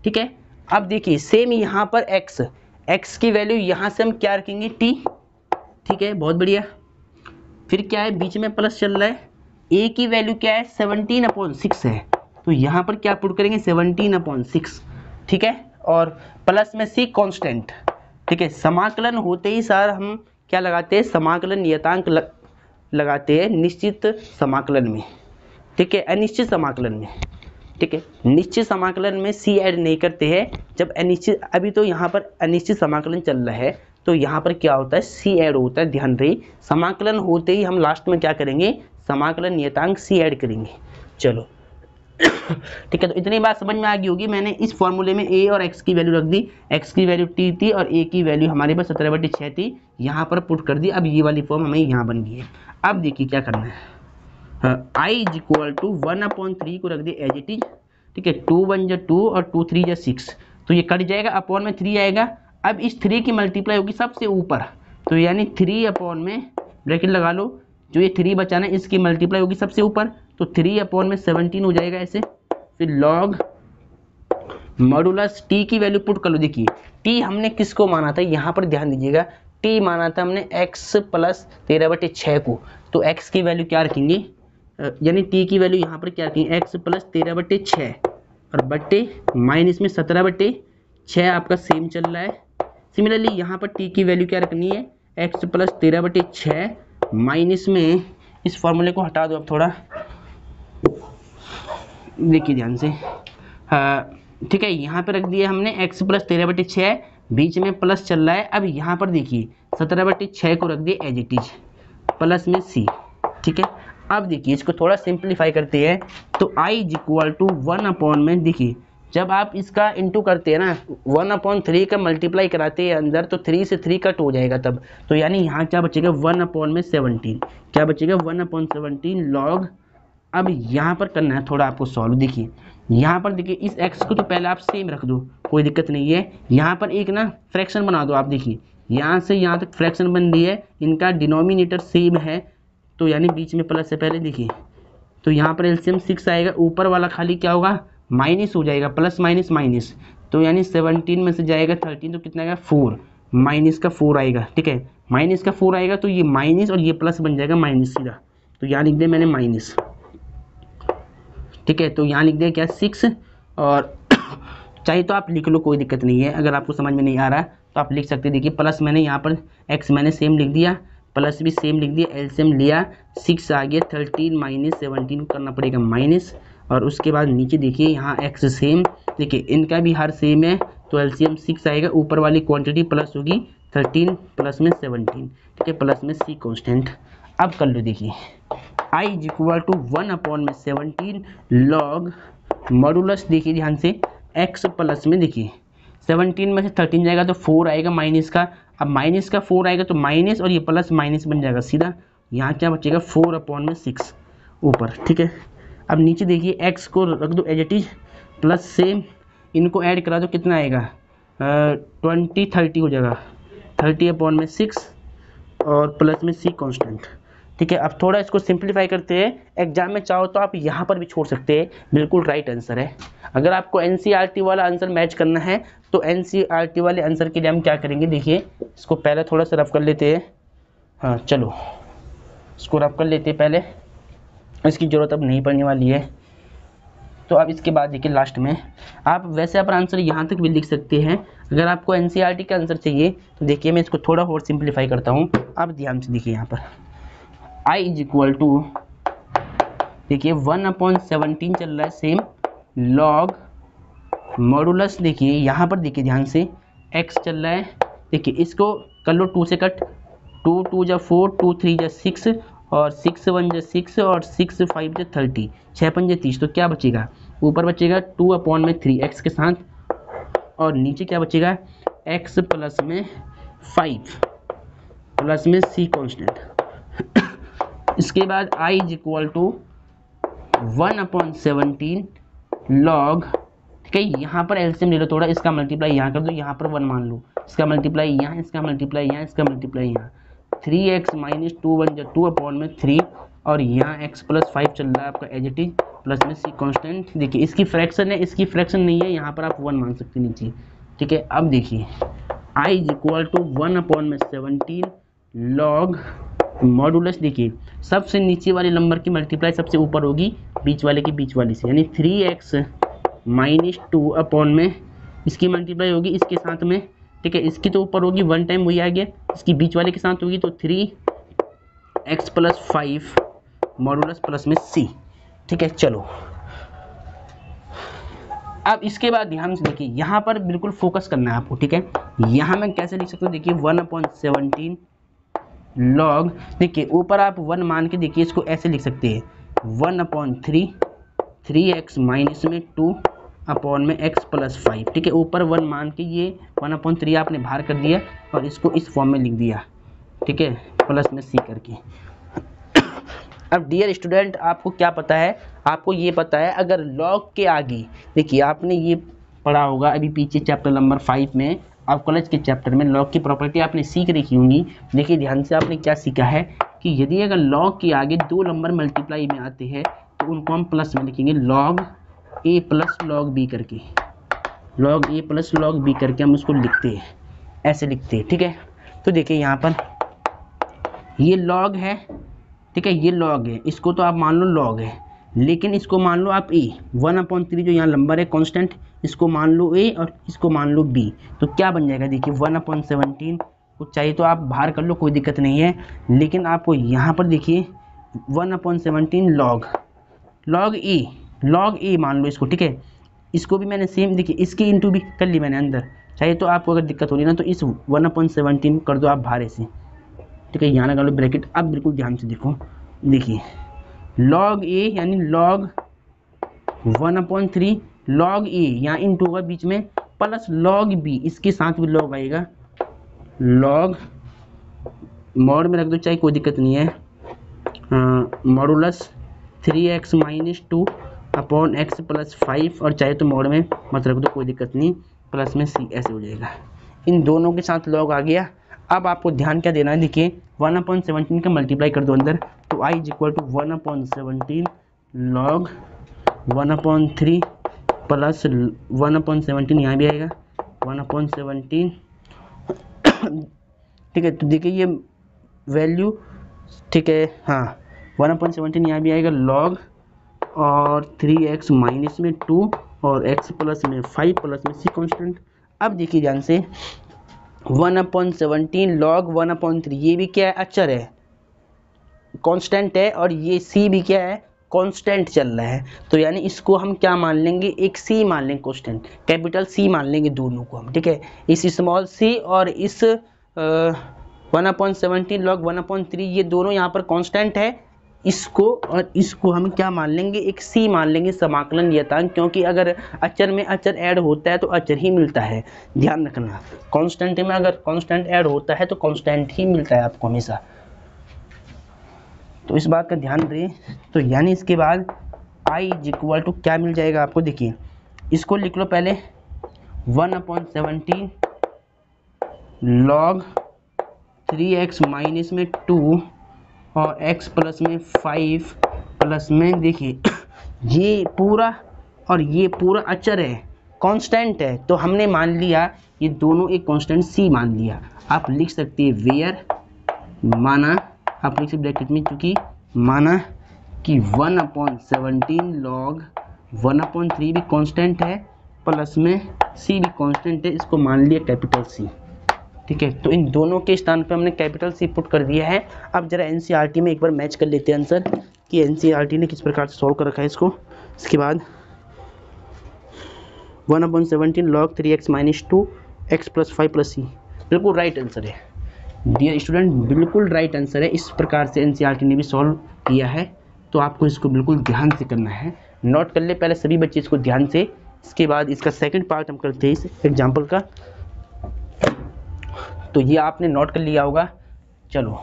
ठीक है। अब देखिए सेम यहाँ पर x की वैल्यू यहाँ से हम क्या रखेंगे, t, ठीक है। बहुत बढ़िया। फिर क्या है, बीच में प्लस चल रहा है, a की वैल्यू क्या है, 17/6 है, तो यहाँ पर क्या पुट करेंगे, 17/6, ठीक है। और प्लस में c कांस्टेंट, ठीक है, समाकलन होते ही सर हम क्या लगाते हैं, समाकलन नियतांक लगाते हैं निश्चित समाकलन में, ठीक है, अनिश्चित समाकलन में, ठीक है। निश्चित समाकलन में सी ऐड नहीं करते हैं, जब अनिश्चित, अभी तो यहाँ पर अनिश्चित समाकलन चल रहा है तो यहाँ पर क्या होता है, सी ऐड होता है, ध्यान रही। समाकलन होते ही हम लास्ट में क्या करेंगे, समाकलन नियतांक सी ऐड करेंगे। चलो ठीक है, तो इतनी बात समझ में आ गई होगी। मैंने इस फॉर्मूले में ए और एक्स की वैल्यू रख दी, एक्स की वैल्यू टी थी और ए की वैल्यू हमारे पास 17/6 थी, यहाँ पर पुट कर दी। अब ये वाली फॉर्म हमें यहाँ बन गई है। अब देखिए क्या करना है, आई इज इक्वल टू 1/3 को रख दिया एज इट इज, ठीक है, 2 1 जा 2 और 2 3 जा 6, तो ये कट जाएगा, अपॉन में 3 आएगा। अब इस 3 की मल्टीप्लाई होगी सबसे ऊपर, तो यानी 3 अपॉन में ब्रैकेट लगा लो, जो ये 3 बचाना है इसकी मल्टीप्लाई होगी सबसे ऊपर, तो 3 अपॉन में 17 हो जाएगा ऐसे। फिर लॉग मॉडुलस टी की वैल्यू पुट कर लो। देखिए टी हमने किसको माना था, यहाँ पर ध्यान दीजिएगा, टी माना था हमने x प्लस 13/6 को, तो x की वैल्यू क्या रखेंगे, यानी t की वैल्यू यहाँ पर क्या रखेंगे, x प्लस 13/6 और बट्टे माइनस में 17/6 आपका सेम चल रहा है। सिमिलरली यहाँ पर t की वैल्यू क्या रखनी है, x प्लस 13/6 माइनस में, इस फॉर्मूले को हटा दो अब थोड़ा, देखिए ध्यान से, ठीक है, यहाँ पे रख दिया हमने x प्लस 13/6, बीच में प्लस चल रहा है। अब यहाँ पर देखिए 17/6 को रख दिया एज इट इज, प्लस में c, ठीक है। अब देखिए इसको थोड़ा सिंप्लीफाई करते हैं, तो i is equal to 1 upon में, देखिए जब आप इसका इंटू करते हैं ना, 1/3 का मल्टीप्लाई कराते हैं अंदर, तो 3 से 3 कट हो जाएगा तब, तो यानी यहाँ क्या बचेगा, 1/17, क्या बचेगा 1/17 लॉग। अब यहाँ पर करना है थोड़ा आपको सॉल्व, देखिए यहाँ पर देखिए इस x को तो पहले आप सेम रख दो, कोई दिक्कत नहीं है। यहाँ पर एक ना फ्रैक्शन बना दो आप, देखिए यहाँ से यहाँ तक फ्रैक्शन बन रही है, इनका डिनोमिनेटर सेम है, तो यानी बीच में प्लस से पहले देखिए, तो यहाँ पर एलसीएम 6 आएगा, ऊपर वाला खाली क्या होगा, माइनस हो जाएगा, प्लस माइनस माइनस, तो यानी 17 में से जाएगा 13, तो कितना आएगा 4, माइनस का 4 आएगा, ठीक है, माइनस का 4 आएगा, तो ये माइनस और ये प्लस बन जाएगा माइनस सीधा, तो यहाँ लिख दिया मैंने माइनस, ठीक है, तो यहाँ लिख दिया क्या 6, और चाहे तो आप लिख लो, कोई दिक्कत नहीं है, अगर आपको समझ में नहीं आ रहा तो आप लिख सकते हैं। देखिए प्लस मैंने यहाँ पर x मैंने सेम लिख दिया, प्लस भी सेम लिख दिया, एलसीएम लिया, 6 आ गया, 13 माइनस 17 करना पड़ेगा माइनस, और उसके बाद नीचे देखिए यहाँ x सेम, देखिए इनका भी हर सेम है, तो एलसीएम 6 आएगा, ऊपर वाली क्वांटिटी प्लस होगी 13 प्लस में 17, ठीक है, प्लस में c कांस्टेंट। अब कर लो, देखिए i is equal to 1/17 log modulus, देखिए ध्यान से, x प्लस में, देखिए 17 में से 13 जाएगा तो 4 आएगा माइनस का, अब माइनस का 4 आएगा तो माइनस और ये प्लस माइनस बन जाएगा सीधा, यहाँ क्या बचेगा 4/6 ऊपर, ठीक है। अब नीचे देखिए x को रख दो as it is, plus same, इनको ऐड करा दो, कितना आएगा 20 30 हो जाएगा, 30/6 और प्लस में c कांस्टेंट, ठीक है। अब थोड़ा इसको सिंप्लीफाई करते हैं, एग्जाम में चाहो तो आप यहाँ पर भी छोड़ सकते हैं, बिल्कुल राइट आंसर है। अगर आपको एनसीईआरटी वाला आंसर मैच करना है तो एनसीईआरटी वाले आंसर के लिए हम क्या करेंगे, देखिए इसको पहले थोड़ा सा रफ कर लेते हैं, हाँ चलो इसको रफ कर लेते हैं पहले, इसकी ज़रूरत अब नहीं पड़ने वाली है। तो अब इसके बाद देखिए लास्ट में आप वैसे अपना आंसर यहाँ तक भी लिख सकते हैं, अगर आपको एनसीईआरटी का आंसर चाहिए तो देखिए मैं इसको थोड़ा और सिंप्लीफाई करता हूँ। अब ध्यान से देखिए यहाँ पर i इज इक्वल टू, देखिए 1/17 चल रहा है सेम, लॉग मॉडुलस, देखिए यहाँ पर देखिए ध्यान से x चल रहा है, देखिए इसको कर लो 2 से कट, 2 2 जा 4, 2 3 जा 6 और 6 1 जा 6 और 6 5 जा 30, 6 5 जा 30, तो क्या बचेगा, ऊपर बचेगा 2/3 x के साथ, और नीचे क्या बचेगा x प्लस में 5 प्लस में c कांस्टेंट। इसके बाद i is equal to 1/17 log, ठीक है, यहाँ पर एलसीएम ले लो थोड़ा, इसका मल्टीप्लाई यहाँ कर दो, यहाँ पर 1 मान लो, इसका मल्टीप्लाई यहाँ, इसका मल्टीप्लाई यहाँ, इसका मल्टीप्लाई यहाँ, 3x माइनस 2 1 जा 2/3 और यहाँ x प्लस 5 चल रहा है आपका एज इट इज, प्लस में c कांस्टेंट। देखिए इसकी फ्रैक्शन है, इसकी फ्रैक्शन नहीं है, यहाँ पर आप 1 मान सकते नीचे, ठीक है। अब देखिए i is equal to 1/17 log modulus, देखिए सबसे नीचे वाले नंबर की मल्टीप्लाई सबसे ऊपर होगी बीच वाले की बीच वाले से, यानी 3x माइनस 2 अपॉन में इसकी मल्टीप्लाई होगी इसके साथ में ठीक है, इसकी तो ऊपर होगी 1 टाइम वही आ गया, इसकी बीच वाले के साथ होगी तो 3x + 5 मॉडुलस प्लस में c। ठीक है, चलो अब इसके बाद ध्यान से देखिए, यहाँ पर बिल्कुल फोकस करना है आपको। ठीक है, यहाँ मैं कैसे लिख सकता हूँ, देखिए 1/17 लॉग, देखिए ऊपर आप 1 मान के देखिए इसको ऐसे लिख सकते हैं 1/3 3x माइनस में 2 अपॉन में x + 5। ठीक है, ऊपर 1 मान के ये 1/3 आपने बाहर कर दिया और इसको इस फॉर्म में लिख दिया। ठीक है, प्लस में c करके। अब डियर स्टूडेंट, आपको क्या पता है, आपको ये पता है अगर लॉग के आगे, देखिए आपने ये पढ़ा होगा अभी पीछे चैप्टर नंबर 5 में, आप कॉलेज के चैप्टर में लॉग की प्रॉपर्टी आपने सीख रखी होंगी। देखिए ध्यान से, आपने क्या सीखा है कि यदि अगर लॉग के आगे 2 नंबर मल्टीप्लाई में आते हैं तो उनको हम प्लस में लिखेंगे, log a + log b करके, log a + log b करके हम उसको लिखते हैं, ऐसे लिखते हैं। ठीक है, तो देखिए यहाँ पर ये log है, ठीक है, ये log है, इसको तो आप मान लो log है, लेकिन इसको मान लो आप a 1/3 जो यहाँ नंबर है कांस्टेंट, इसको मान लो a और इसको मान लो b, तो क्या बन जाएगा, देखिए 1/17 को चाहिए तो आप बाहर कर लो, कोई दिक्कत नहीं है, लेकिन आपको यहाँ पर देखिए 1/17 log a मान लो इसको। ठीक है, इसको भी मैंने सेम देखिए इसकी इंटू भी कर ली मैंने अंदर, चाहिए तो आपको अगर दिक्कत हो रही ना तो इस 1/17 कर दो आप बाहर ऐसे। ठीक है, यहाँ लगा लो ब्रैकेट। अब बिल्कुल ध्यान से देखो, देखिए log a यानी log 1/3 log a यहाँ इंटू होगा बीच में, प्लस log b, इसके साथ भी log आएगा, log मॉड में रख दो चाहे कोई दिक्कत नहीं है, मॉडुलस 3x - 2 अपॉन x + 5, और चाहे तो मोड में मत रख दो कोई दिक्कत नहीं, प्लस में c, ऐसे हो जाएगा। इन दोनों के साथ log आ गया। अब आपको ध्यान क्या देना है, देखिए 1/17 का मल्टीप्लाई कर दो अंदर, तो i = 1/17 log 1/3 प्लस 1/17 यहाँ भी आएगा 1/17। ठीक है, तो देखिए ये वैल्यू, ठीक है, हाँ 1/17 यहाँ भी आएगा log और 3x माइनस में 2 और x प्लस में 5 प्लस में c कांस्टेंट। अब देखिए ध्यान से 1/17 log 1/3, ये भी क्या है, अचर है, कांस्टेंट है, और ये c भी क्या है, कांस्टेंट चल रहा है, तो यानी इसको हम क्या मान लेंगे, एक c मान लेंगे, कांस्टेंट कैपिटल c मान लेंगे दोनों को हम। ठीक है, इस स्मॉल c और इस 1/17 log 1/3 ये दोनों यहाँ पर कांस्टेंट है, इसको और इसको हम क्या मान लेंगे, एक c मान लेंगे, समाकलन नियतांक, क्योंकि अगर अचर में अचर ऐड होता है तो अचर ही मिलता है, ध्यान रखना, कांस्टेंट में अगर कांस्टेंट ऐड होता है तो कांस्टेंट ही मिलता है आपको हमेशा, तो इस बात का ध्यान दें। तो यानी इसके बाद i = क्या मिल जाएगा आपको, देखिए इसको लिख लो पहले 1/17 log 3x माइनस में 2 और x प्लस में 5 प्लस में, देखिए ये पूरा और ये पूरा अचर है, कांस्टेंट है, तो हमने मान लिया ये दोनों एक कांस्टेंट c मान लिया। आप लिख सकते हैं वेयर, माना आप लिख सकते ब्रैकेट में, क्योंकि माना कि 1/17 log 1/3 भी कांस्टेंट है प्लस में c भी कांस्टेंट है, इसको मान लिया कैपिटल C। ठीक है, तो इन दोनों के स्थान पे हमने कैपिटल C पुट कर दिया है। अब जरा एनसीईआरटी में एक बार मैच कर लेते हैं आंसर कि एनसीईआरटी ने किस प्रकार से सॉल्व कर रखा है इसको। इसके बाद 1/17 log 3x - 2 x + 5 + c, बिल्कुल राइट आंसर है डियर स्टूडेंट, बिल्कुल राइट आंसर है। इस प्रकार से एनसीईआरटी ने भी सॉल्व किया है, तो आपको इसको बिल्कुल ध्यान से करना है, नोट कर ले पहले सभी बच्चे इसको ध्यान से। इसके बाद इसका सेकंड पार्ट हम करते हैं इस एग्जाम्पल का, तो ये आपने नोट कर लिया होगा। चलो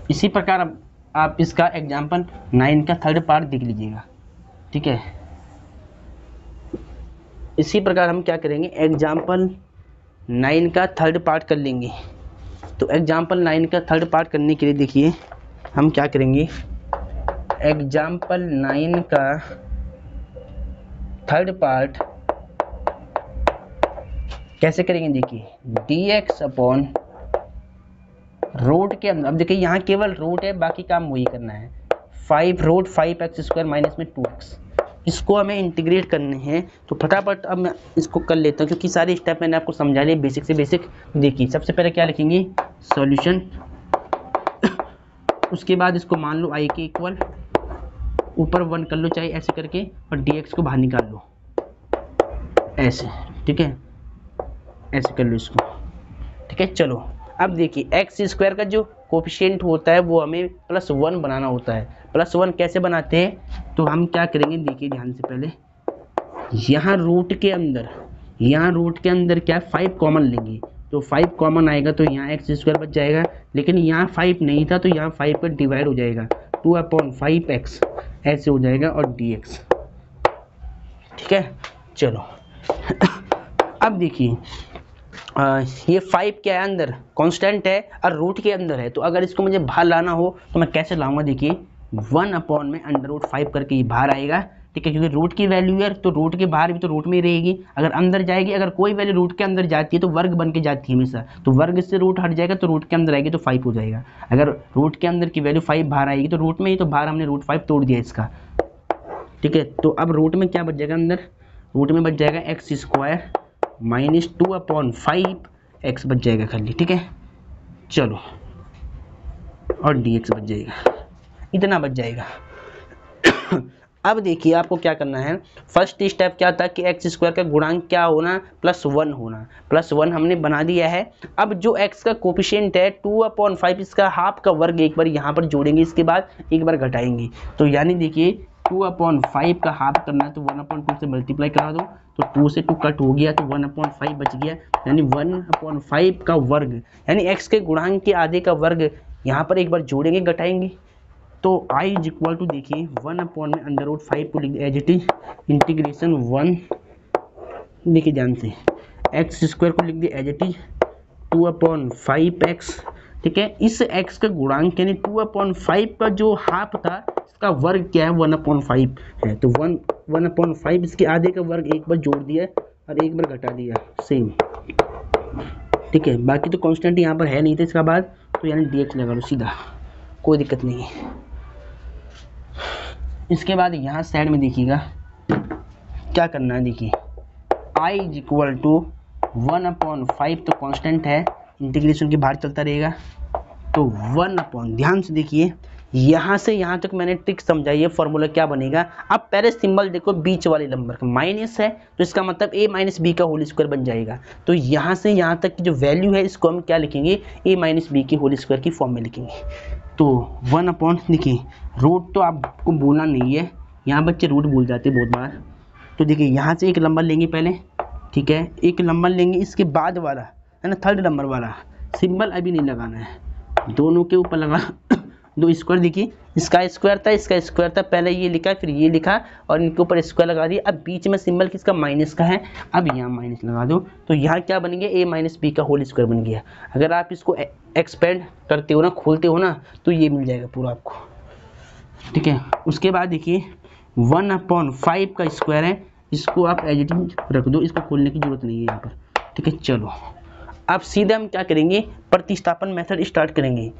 इसी प्रकार आप इसका एग्जाम्पल 9 का थर्ड पार्ट देख लीजिएगा। ठीक है, इसी प्रकार हम क्या करेंगे, एग्जाम्पल 9 का थर्ड पार्ट कर लेंगे। तो एग्जाम्पल 9 का थर्ड पार्ट करने के लिए देखिए हम क्या करेंगे, एग्जाम्पल 9 का थर्ड पार्ट कैसे करेंगे, देखिए dx अपॉन रूट के अंदर, अब देखिए यहाँ केवल रूट है, बाकी काम वही करना है, 5 रूट 5x² माइनस में 2x, इसको हमें इंटीग्रेट करने हैं, तो फटाफट अब मैं इसको कर लेता हूँ क्योंकि सारे स्टेप मैंने आपको समझा लिए बेसिक से बेसिक। देखिए सबसे पहले क्या लिखेंगे, सॉल्यूशन, उसके बाद इसको मान लो आई के इक्वल, ऊपर 1 कर लो चाहे ऐसे करके, और dx को बाहर निकाल लो ऐसे, ठीक है, ऐसे कर लो इसको, ठीक है। चलो अब देखिए एक्स स्क्वायर का जो कोफिशिएंट होता है वो हमें +1 बनाना होता है। +1 कैसे बनाते हैं, तो हम क्या करेंगे, देखिए ध्यान से, पहले यहाँ रूट के अंदर क्या 5 कॉमन लेंगे, तो 5 कॉमन आएगा तो यहाँ एक्स स्क्वायर बच जाएगा, लेकिन यहाँ 5 नहीं था तो यहाँ 5 पर डिवाइड हो जाएगा, 2/5x ऐसे हो जाएगा, और dx, ठीक है। चलो अब देखिए ये 5 क्या है, अंदर कांस्टेंट है और रूट के अंदर है, तो अगर इसको मुझे बाहर लाना हो तो मैं कैसे लाऊंगा, देखिए 1/5 करके ये बाहर आएगा, ठीक है, क्योंकि रूट की वैल्यू है तो रूट के बाहर भी तो रूट में ही रहेगी, अगर अंदर जाएगी, अगर कोई वैल्यू रूट के अंदर जाती है तो वर्ग बन के जाती है हमेशा, तो वर्ग से रूट हट जाएगा तो रूट के अंदर आएगी तो 5 हो जाएगा, अगर रूट के अंदर की वैल्यू 5 बाहर आएगी तो रूट में ही, तो बाहर हमने √5 तोड़ दिया इसका, ठीक है। तो अब रूट में क्या बच जाएगा, अंदर रूट में बच जाएगा एक्स स्क्वायर माइनस 2/5x बच जाएगा खाली, ठीक है। चलो और dx बच जाएगा, इतना बच जाएगा। अब देखिए आपको क्या करना है, फर्स्ट स्टेप क्या था कि एक्स स्क्वायर का गुणांक क्या होना, +1 होना, +1 हमने बना दिया है। अब जो x का कोफिशिएंट है 2/5, इसका हाफ का वर्ग एक बार यहाँ पर जोड़ेंगे, इसके बाद एक बार घटाएंगे, तो यानी देखिए 2/5 का हाफ करना है तो 1/2 से मल्टीप्लाई करा दो, तो 2 से 2 कट हो गया तो 1/5 बच गया, यानी 1/5 का वर्ग, यानी x के गुणांक के आधे का वर्ग यहाँ पर एक बार जोड़ेंगे घटाएंगे, तो i इज इक्वल टू देखिए 1/√5 को लिख एज इट इज इंटीग्रेशन 1, देखिए ध्यान से, एक्स स्क्वायर को लिख दिया एज इट इज 2/5x, ठीक है। इस x का गुणांक यानी 2/5 का जो हाफ था इसका वर्ग क्या है, 1/5 है, तो 1/5 इसके आधे का वर्ग एक बार जोड़ दिया और एक बार घटा दिया, सेम, ठीक है। बाकी तो कांस्टेंट यहाँ पर है नहीं था इसका बाद, तो यानी dx लगा लो सीधा, कोई दिक्कत नहीं है। इसके बाद यहाँ साइड में देखिएगा क्या करना है, देखिए i इज इक्वल टू 1/5 तो कांस्टेंट है, इंटीग्रेशन के बाहर चलता रहेगा, तो 1/, ध्यान से देखिए यहाँ से यहाँ तक मैंने ट्रिक समझाई है, फॉर्मूला क्या बनेगा। अब पहले सिंबल देखो बीच वाले नंबर का माइनस है तो इसका मतलब a माइनस बी का होल स्क्वायर बन जाएगा, तो यहाँ से यहाँ तक की जो वैल्यू है इसको हम क्या लिखेंगे, a माइनस बी के होल स्क्वायर की फॉर्म में लिखेंगे, तो 1/, देखिए रूट तो आपको बोलना नहीं है, यहाँ बच्चे रूट भूल जाते बहुत बार, तो देखिए यहाँ से एक नंबर लेंगे पहले, ठीक है, एक नंबर लेंगे, इसके बाद वाला है ना थर्ड नंबर वाला सिंबल अभी नहीं लगाना है, दोनों के ऊपर लगा दो स्क्वायर, देखिए इसका स्क्वायर था इसका स्क्वायर था, पहले ये लिखा फिर ये लिखा और इनके ऊपर स्क्वायर लगा दिया, अब बीच में सिंबल किसका, माइनस का है, अब यहाँ माइनस लगा दो, तो यहाँ क्या बन गया, a माइनस बी का होल स्क्वायर बन गया। अगर आप इसको एक्सपेंड करते हो ना, खोलते हो ना, तो ये मिल जाएगा पूरा आपको, ठीक है। उसके बाद देखिए 1/5 का स्क्वायर है, इसको आप एज इट इज रख दो, इसको खोलने की जरूरत नहीं है यहाँ पर, ठीक है। चलो अब सीधे हम क्या करेंगे, प्रतिस्थापन मेथड स्टार्ट करेंगे,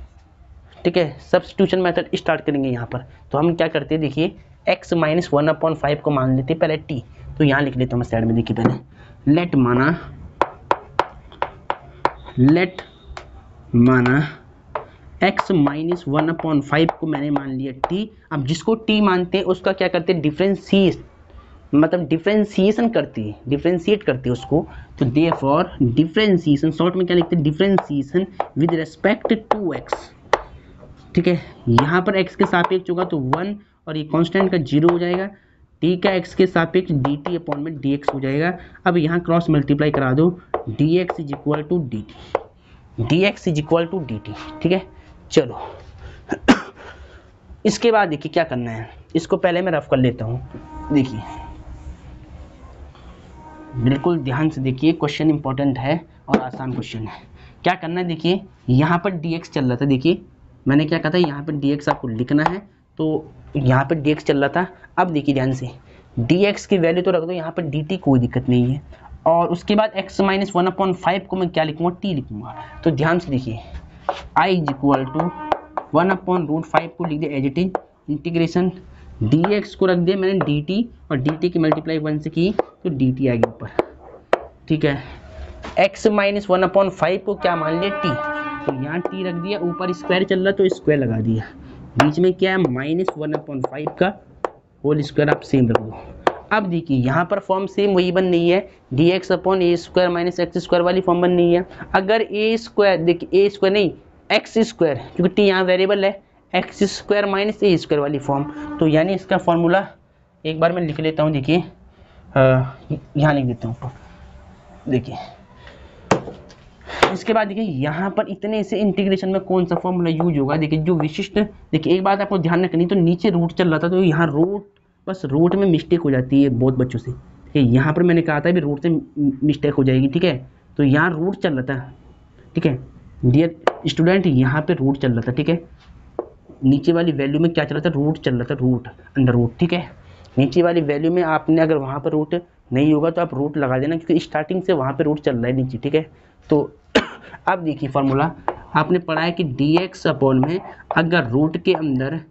ठीक है, सब्स्टिट्यूशन मेथड स्टार्ट करेंगे यहाँ पर। तो हम क्या करते हैं, देखिए x माइनस 1/5 को मान लेते हैं पहले t, तो यहाँ लिख लेता हूँ मैं साइड में, देखिए पहले लेट माना x माइनस 1/5 को मैंने मान लिया t। अब जिसको t मानते हैं उसका क्या करते हैं, डिफरेंशिएशन डिफरेंशिएट करती है उसको, तो देयरफॉर डिफरेंशिएशन, शॉर्ट में क्या लिखते हैं, differentiation with respect to x, ठीक है। यहाँ पर x के सापेक्ष होगा तो 1 और ये कांस्टेंट का 0 हो जाएगा, t का x के सापेक्ष dt अपॉन में dx हो जाएगा। अब यहाँ क्रॉस मल्टीप्लाई करा दो, dx is equal to dt, ठीक है। चलो इसके बाद देखिए क्या करना है, इसको पहले मैं रफ कर लेता हूँ, देखिए बिल्कुल ध्यान से देखिए, क्वेश्चन इंपॉर्टेंट है और आसान क्वेश्चन है। क्या करना है, देखिए यहाँ पर dx चल रहा था, देखिए मैंने क्या कहा था, यहाँ पर dx आपको लिखना है, तो यहाँ पर dx चल रहा था। अब देखिए ध्यान से, dx की वैल्यू तो रख दो, यहाँ पर dt कोई दिक्कत नहीं है, और उसके बाद x माइनस 1/5 को मैं क्या लिखूँगा, t लिखूँगा। तो ध्यान से देखिए i इज इक्वल टू 1/√5 को लिख दिया as it is integration D X को रख दिया मैंने डी टी, और डी टी की मल्टीप्लाई 1 से की तो डी टी आ गई ऊपर, ठीक है। x माइनस 1/5 को क्या मान लिया टी, तो यहाँ टी रख दिया, ऊपर स्क्वायर चल रहा तो स्क्वायर लगा दिया, बीच में क्या है -1/5 का होल स्क्वायर आप सेम रख दो। अब देखिए यहाँ पर फॉर्म सेम वही बन रही है, डी एक्स अपॉन ए स्क्वायर माइनस एक्स स्क्वायर वाली फॉर्म बन रही है। अगर ए स्क्वायर, देखिए ए स्क्वायर नहीं एक्स स्क्वायर, क्योंकि टी यहाँ वेरिएबल है, x square minus a square वाली फॉर्म, तो यानी इसका फॉर्मूला एक बार मैं लिख लेता हूँ। देखिए यहाँ लिख देता हूँ, देखिए इसके बाद देखिए यहाँ पर इतने से इंटीग्रेशन में कौन सा फॉर्मूला यूज होगा। देखिए जो विशिष्ट, देखिए एक बात आपको ध्यान रखनी, तो नीचे रूट चल रहा था तो यहाँ रूट, बस रूट में मिस्टेक हो जाती है बहुत बच्चों से, ठीक है। यहाँ पर मैंने कहा था भी रूट से मिस्टेक हो जाएगी, ठीक है। तो यहाँ रूट चल रहा था, ठीक है डियर स्टूडेंट, यहाँ पे रूट चल रहा था, ठीक है। नीचे वाली वैल्यू में क्या चल रहा था, रूट चल रहा था, रूट अंडर रूट, ठीक है। नीचे वाली वैल्यू में आपने अगर वहाँ पर रूट नहीं होगा तो आप रूट लगा देना, क्योंकि स्टार्टिंग से वहाँ पे रूट चल रहा है नीचे, ठीक है। तो अब देखिए फॉर्मूला आपने पढ़ा है कि डी एक्स अपॉन में अगर रूट के अंदर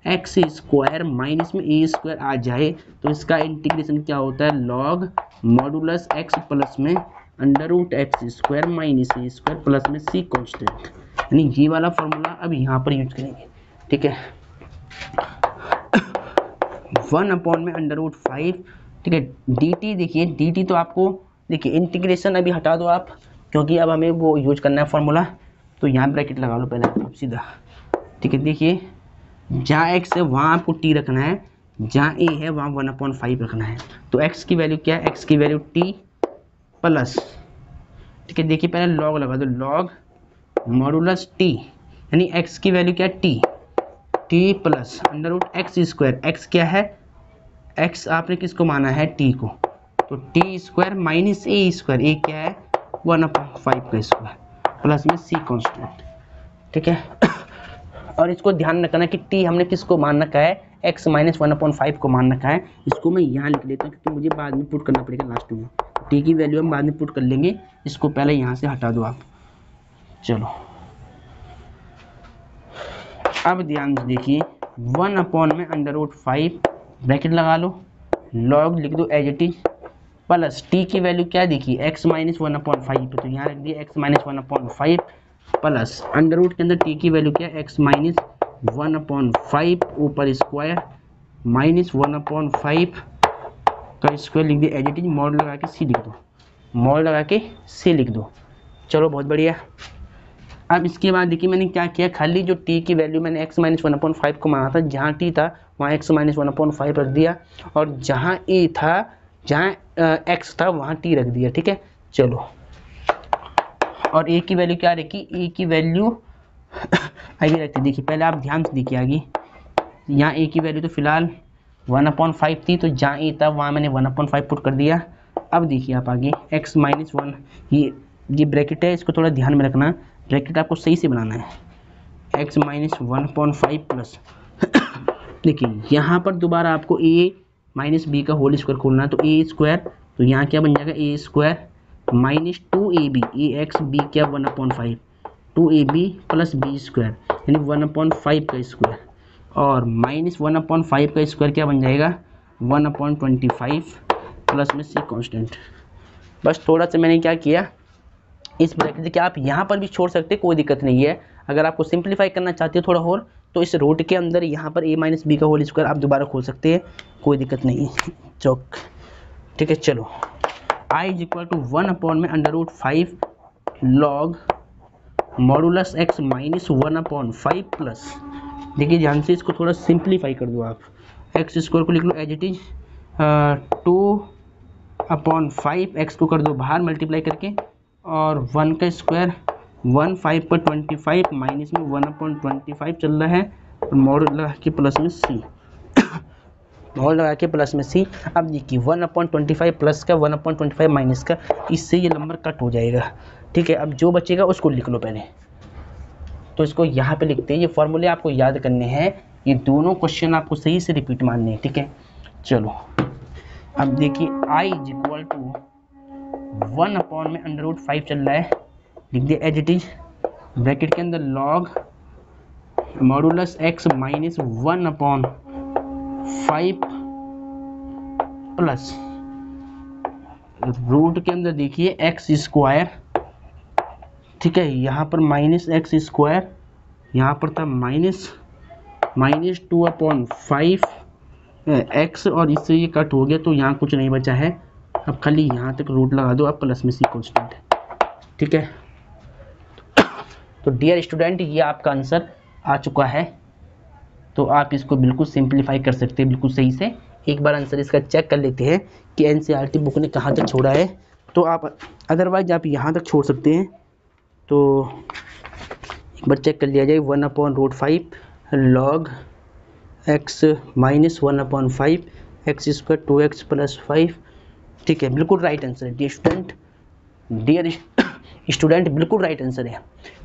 एक्स स्क्वायर माइनस में ए स्क्वायर आ जाए तो इसका इंटीग्रेशन क्या होता है, लॉग मॉडुलस एक्स प्लस में under root x square minus a square plus में सी कॉन्स्टेंट, यानी ये वाला फॉर्मूला अब यहाँ पर यूज करेंगे, ठीक है। 1 में अंडर रूट 5, ठीक है। डी टी, देखिए डी टी तो आपको, देखिए इंटीग्रेशन अभी हटा दो आप, क्योंकि अब हमें वो यूज करना है फॉर्मूला, तो यहाँ ब्रैकेट लगा लो पहले आप सीधा, ठीक है। देखिए जहाँ x है वहाँ आपको t रखना है, जहाँ a है वहाँ 1/5 रखना है। तो x की वैल्यू क्या है, x की वैल्यू t प्लस, ठीक है। देखिए पहले लॉग लगा दो, लॉग मॉडुलस t, यानी x की वैल्यू क्या है t plus under root x square, x क्या है, x आपने किसको माना है t को, तो t square minus a square, a क्या है 1/5 का स्क्वायर प्लस में c कॉन्स्टेंट, ठीक है। और इसको ध्यान रखना कि t हमने किसको मान रखा है, x माइनस 1/5 को मान रखा है। इसको मैं यहाँ लिख लेता हूँ क्योंकि मुझे बाद में पुट करना पड़ेगा लास्ट में, t की वैल्यू हम बाद में पुट कर लेंगे, इसको पहले यहाँ से हटा दो आप। चलो अब ध्यान से देखिए 1 में अंडर रूट 5 ब्रैकेट लगा लो, लॉग लिख दो as it is, plus t की वैल्यू क्या है, देखिए x माइनस 1/5, तो यहाँ रख दिया x minus 1/5 plus under root के अंदर t की वैल्यू क्या है, x माइनस 1/5 ऊपर स्क्वायर माइनस 1/5 का स्क्वायर लिख दिया एज इट इज, मॉड लगा के c लिख दो, मॉड लगा के c लिख दो। चलो बहुत बढ़िया। अब इसके बाद देखिए मैंने क्या किया, खाली जो t की वैल्यू मैंने x माइनस 1/5 को माना था, जहाँ t था वहाँ x माइनस 1/5 रख दिया, और जहाँ a था, जहाँ x था वहाँ t रख दिया, ठीक है। चलो और a की वैल्यू क्या रखी, a की वैल्यू आगे रखती, देखिए पहले आप ध्यान से देखिए आगे, यहाँ a की वैल्यू तो फिलहाल 1/5 थी, तो जहाँ a था वहाँ मैंने 1/5 पुट कर दिया। अब देखिए आप आगे x माइनस 1, ये ब्रैकेट है, इसको थोड़ा ध्यान में रखना, ब्रैकेट आपको सही से बनाना है, x माइनस 1/5 प्लस देखिए यहाँ पर दोबारा आपको a माइनस बी का होल स्क्वायर खोलना है, तो a स्क्वायर, तो यहाँ क्या बन जाएगा a square minus 2ab, A X B क्या 1/5, 2ab प्लस बी स्क्वायर यानी 1/5 का स्क्वायर, और माइनस 1/5 का स्क्वायर क्या बन जाएगा 1/25 प्लस में सी कॉन्स्टेंट। बस थोड़ा सा मैंने क्या किया, इस ब्रैकेट के आप यहाँ पर भी छोड़ सकते, कोई दिक्कत नहीं है। अगर आपको सिंप्लीफाई करना चाहते हो थोड़ा और, तो इस रूट के अंदर यहाँ पर a माइनस बी का होल स्क्वायर आप दोबारा खोल सकते हैं, कोई दिक्कत नहीं है। चौक, ठीक है। चलो i इज इक्वल टू 1 में under root 5 log modulus x minus 1/5 plus, देखिए ध्यान से इसको थोड़ा सिंप्लीफाई कर दो आप, एक्स स्क्वायर को लिख लो एज इट इज 2/5, एक्स को कर दो बाहर मल्टीप्लाई करके, और 1 का स्क्वायर 1 5 पर 25 माइनस में 1/25 चल रहा है, और मॉड लगा के प्लस में सी, मॉड लगा के प्लस में सी। अब देखिए 1/25 प्लस का 1/25 माइनस का, इससे ये नंबर कट हो जाएगा, ठीक है। अब जो बचेगा उसको लिख लो पहले, तो इसको यहाँ पे लिखते हैं, ये फॉर्मूले आपको याद करने हैं, ये दोनों क्वेश्चन आपको सही से रिपीट मारने हैं, ठीक है। चलो अब देखिए i इज इक्वल टू 1 में अंडर रूट 5 चल रहा है, लिख दिया एज इट इज, ब्रैकेट के अंदर log modulus x minus 1/5 5 plus root के अंदर देखिए एक्स स्क्वायर, ठीक है, यहाँ पर माइनस एक्स स्क्वायर, यहाँ पर था माइनस 2/5 एक्स, और इससे ये कट हो गया तो यहाँ कुछ नहीं बचा है। अब खाली यहाँ तक रूट लगा दो, अब प्लस में सी कांस्टेंट है, ठीक है। तो डियर स्टूडेंट, ये आपका आंसर आ चुका है। तो आप इसको बिल्कुल सिंप्लीफाई कर सकते हैं बिल्कुल सही से। एक बार आंसर इसका चेक कर लेते हैं कि एनसीईआरटी बुक ने कहाँ तक छोड़ा है। तो आप अदरवाइज आप यहाँ तक छोड़ सकते हैं। तो एक बार चेक कर लिया जाए, 1/√5 log x minus 1/5 x square 2x + 5, ठीक है, बिल्कुल राइट आंसर है डियर स्टूडेंट, बिल्कुल राइट आंसर है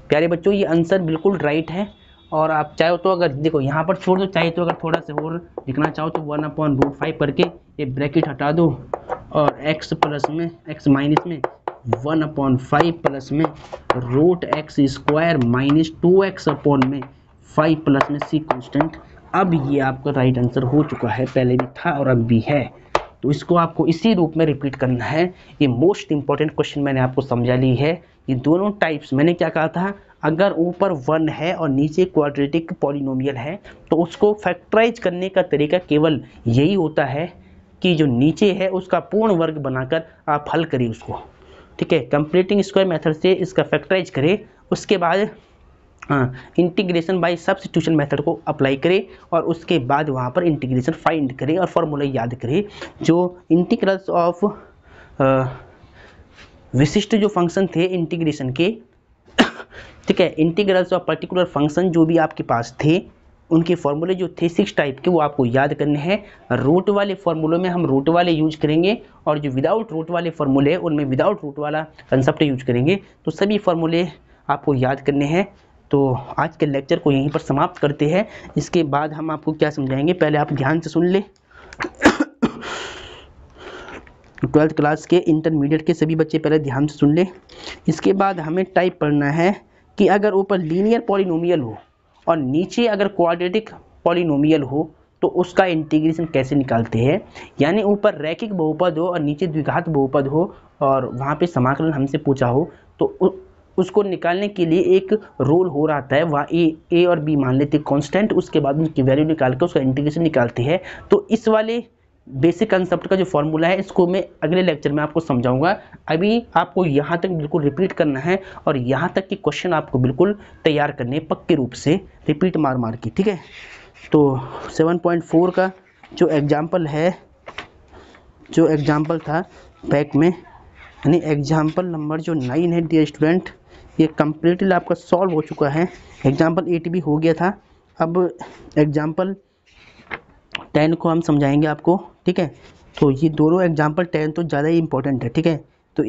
प्यारे बच्चों, ये आंसर बिल्कुल राइट है। और आप चाहो तो अगर देखो यहाँ पर छोड़ दो, चाहे तो अगर थोड़ा सा और लिखना चाहो तो 1/√5 करके ये ब्रैकेट हटा दो, और x प्लस में x माइनस में 1/5 प्लस में √x² माइनस 2x/5 प्लस में c कांस्टेंट। अब ये आपका राइट आंसर हो चुका है, पहले भी था और अब भी है। तो इसको आपको इसी रूप में रिपीट करना है। ये मोस्ट इंपॉर्टेंट क्वेश्चन मैंने आपको समझा ली है। ये दोनों टाइप्स मैंने क्या कहा था, अगर ऊपर 1 है और नीचे क्वाड्रेटिक पॉलिनोमियल है तो उसको फैक्टराइज करने का तरीका केवल यही होता है कि जो नीचे है उसका पूर्ण वर्ग बनाकर आप हल करिए उसको, ठीक है। कंप्लीटिंग स्क्वायर मेथड से इसका फैक्टराइज करें, उसके बाद इंटीग्रेशन बाय सब्स्टिट्यूशन मेथड को अप्लाई करें, और उसके बाद वहाँ पर इंटीग्रेशन फाइंड करें और फॉर्मूला याद करें। जो इंटीग्रल्स ऑफ विशिष्ट जो फंक्शन थे इंटीग्रेशन के, ठीक है, इंटीग्रल्स ऑफ पर्टिकुलर फंक्शन जो भी आपके पास थे, उनके फॉर्मूले जो थे 6 टाइप के, वो आपको याद करने हैं। रूट वाले फॉर्मूलों में हम रूट वाले यूज करेंगे, और जो विदाउट रूट वाले फॉर्मूले उनमें विदाउट रूट वाला कंसेप्ट यूज करेंगे। तो सभी फॉर्मूले आपको याद करने हैं। तो आज के लेक्चर को यहीं पर समाप्त करते हैं। इसके बाद हम आपको क्या समझाएंगे, पहले आप ध्यान से सुन ले। 12th क्लास के इंटरमीडिएट के सभी बच्चे पहले ध्यान से सुन ले। इसके बाद हमें टाइप पढ़ना है कि अगर ऊपर लीनियर पॉलिनोमियल हो और नीचे अगर क्वाड्रेटिक पॉलिनोमियल हो तो उसका इंटीग्रेशन कैसे निकालते हैं। यानी ऊपर रैखिक बहुपद हो और नीचे द्विघात बहुपद हो और वहाँ पे समाकलन हमसे पूछा हो, तो उसको निकालने के लिए एक रोल हो रहा है। वहाँ ए और बी मान लेते कांस्टेंट, उसके बाद उनकी वैल्यू निकाल कर उसका इंटीग्रेशन निकालते हैं। तो इस वाले बेसिक कंसेप्ट का जो फॉर्मूला है इसको मैं अगले लेक्चर में आपको समझाऊंगा। अभी आपको यहाँ तक बिल्कुल रिपीट करना है, और यहाँ तक के क्वेश्चन आपको बिल्कुल तैयार करने पक्के रूप से, रिपीट मार मार के, ठीक है। तो 7.4 का जो एग्जाम्पल है, जो एग्जाम्पल था बैक में, यानी एग्जाम्पल नंबर जो 9 है डियर स्टूडेंट, ये कम्प्लीटली आपका सॉल्व हो चुका है। एग्जाम्पल 8 भी हो गया था, अब एग्जाम्पल 10 को हम समझाएंगे आपको, ठीक है। तो ये दोनों एग्जाम्पल 10 तो ज़्यादा ही इंपॉर्टेंट है, ठीक है। तो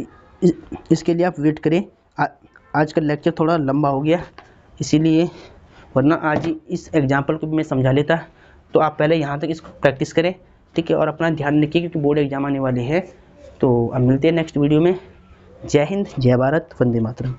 इसके लिए आप वेट करें। आज का लेक्चर थोड़ा लंबा हो गया इसीलिए, वरना आज ही इस एग्जाम्पल को भी मैं समझा लेता। तो आप पहले यहाँ तक इसको प्रैक्टिस करें, ठीक है, और अपना ध्यान रखिए क्योंकि बोर्ड एग्जाम आने वाले हैं। तो अब मिलते हैं नेक्स्ट वीडियो में। जय हिंद, जय भारत, वंदे मातरम।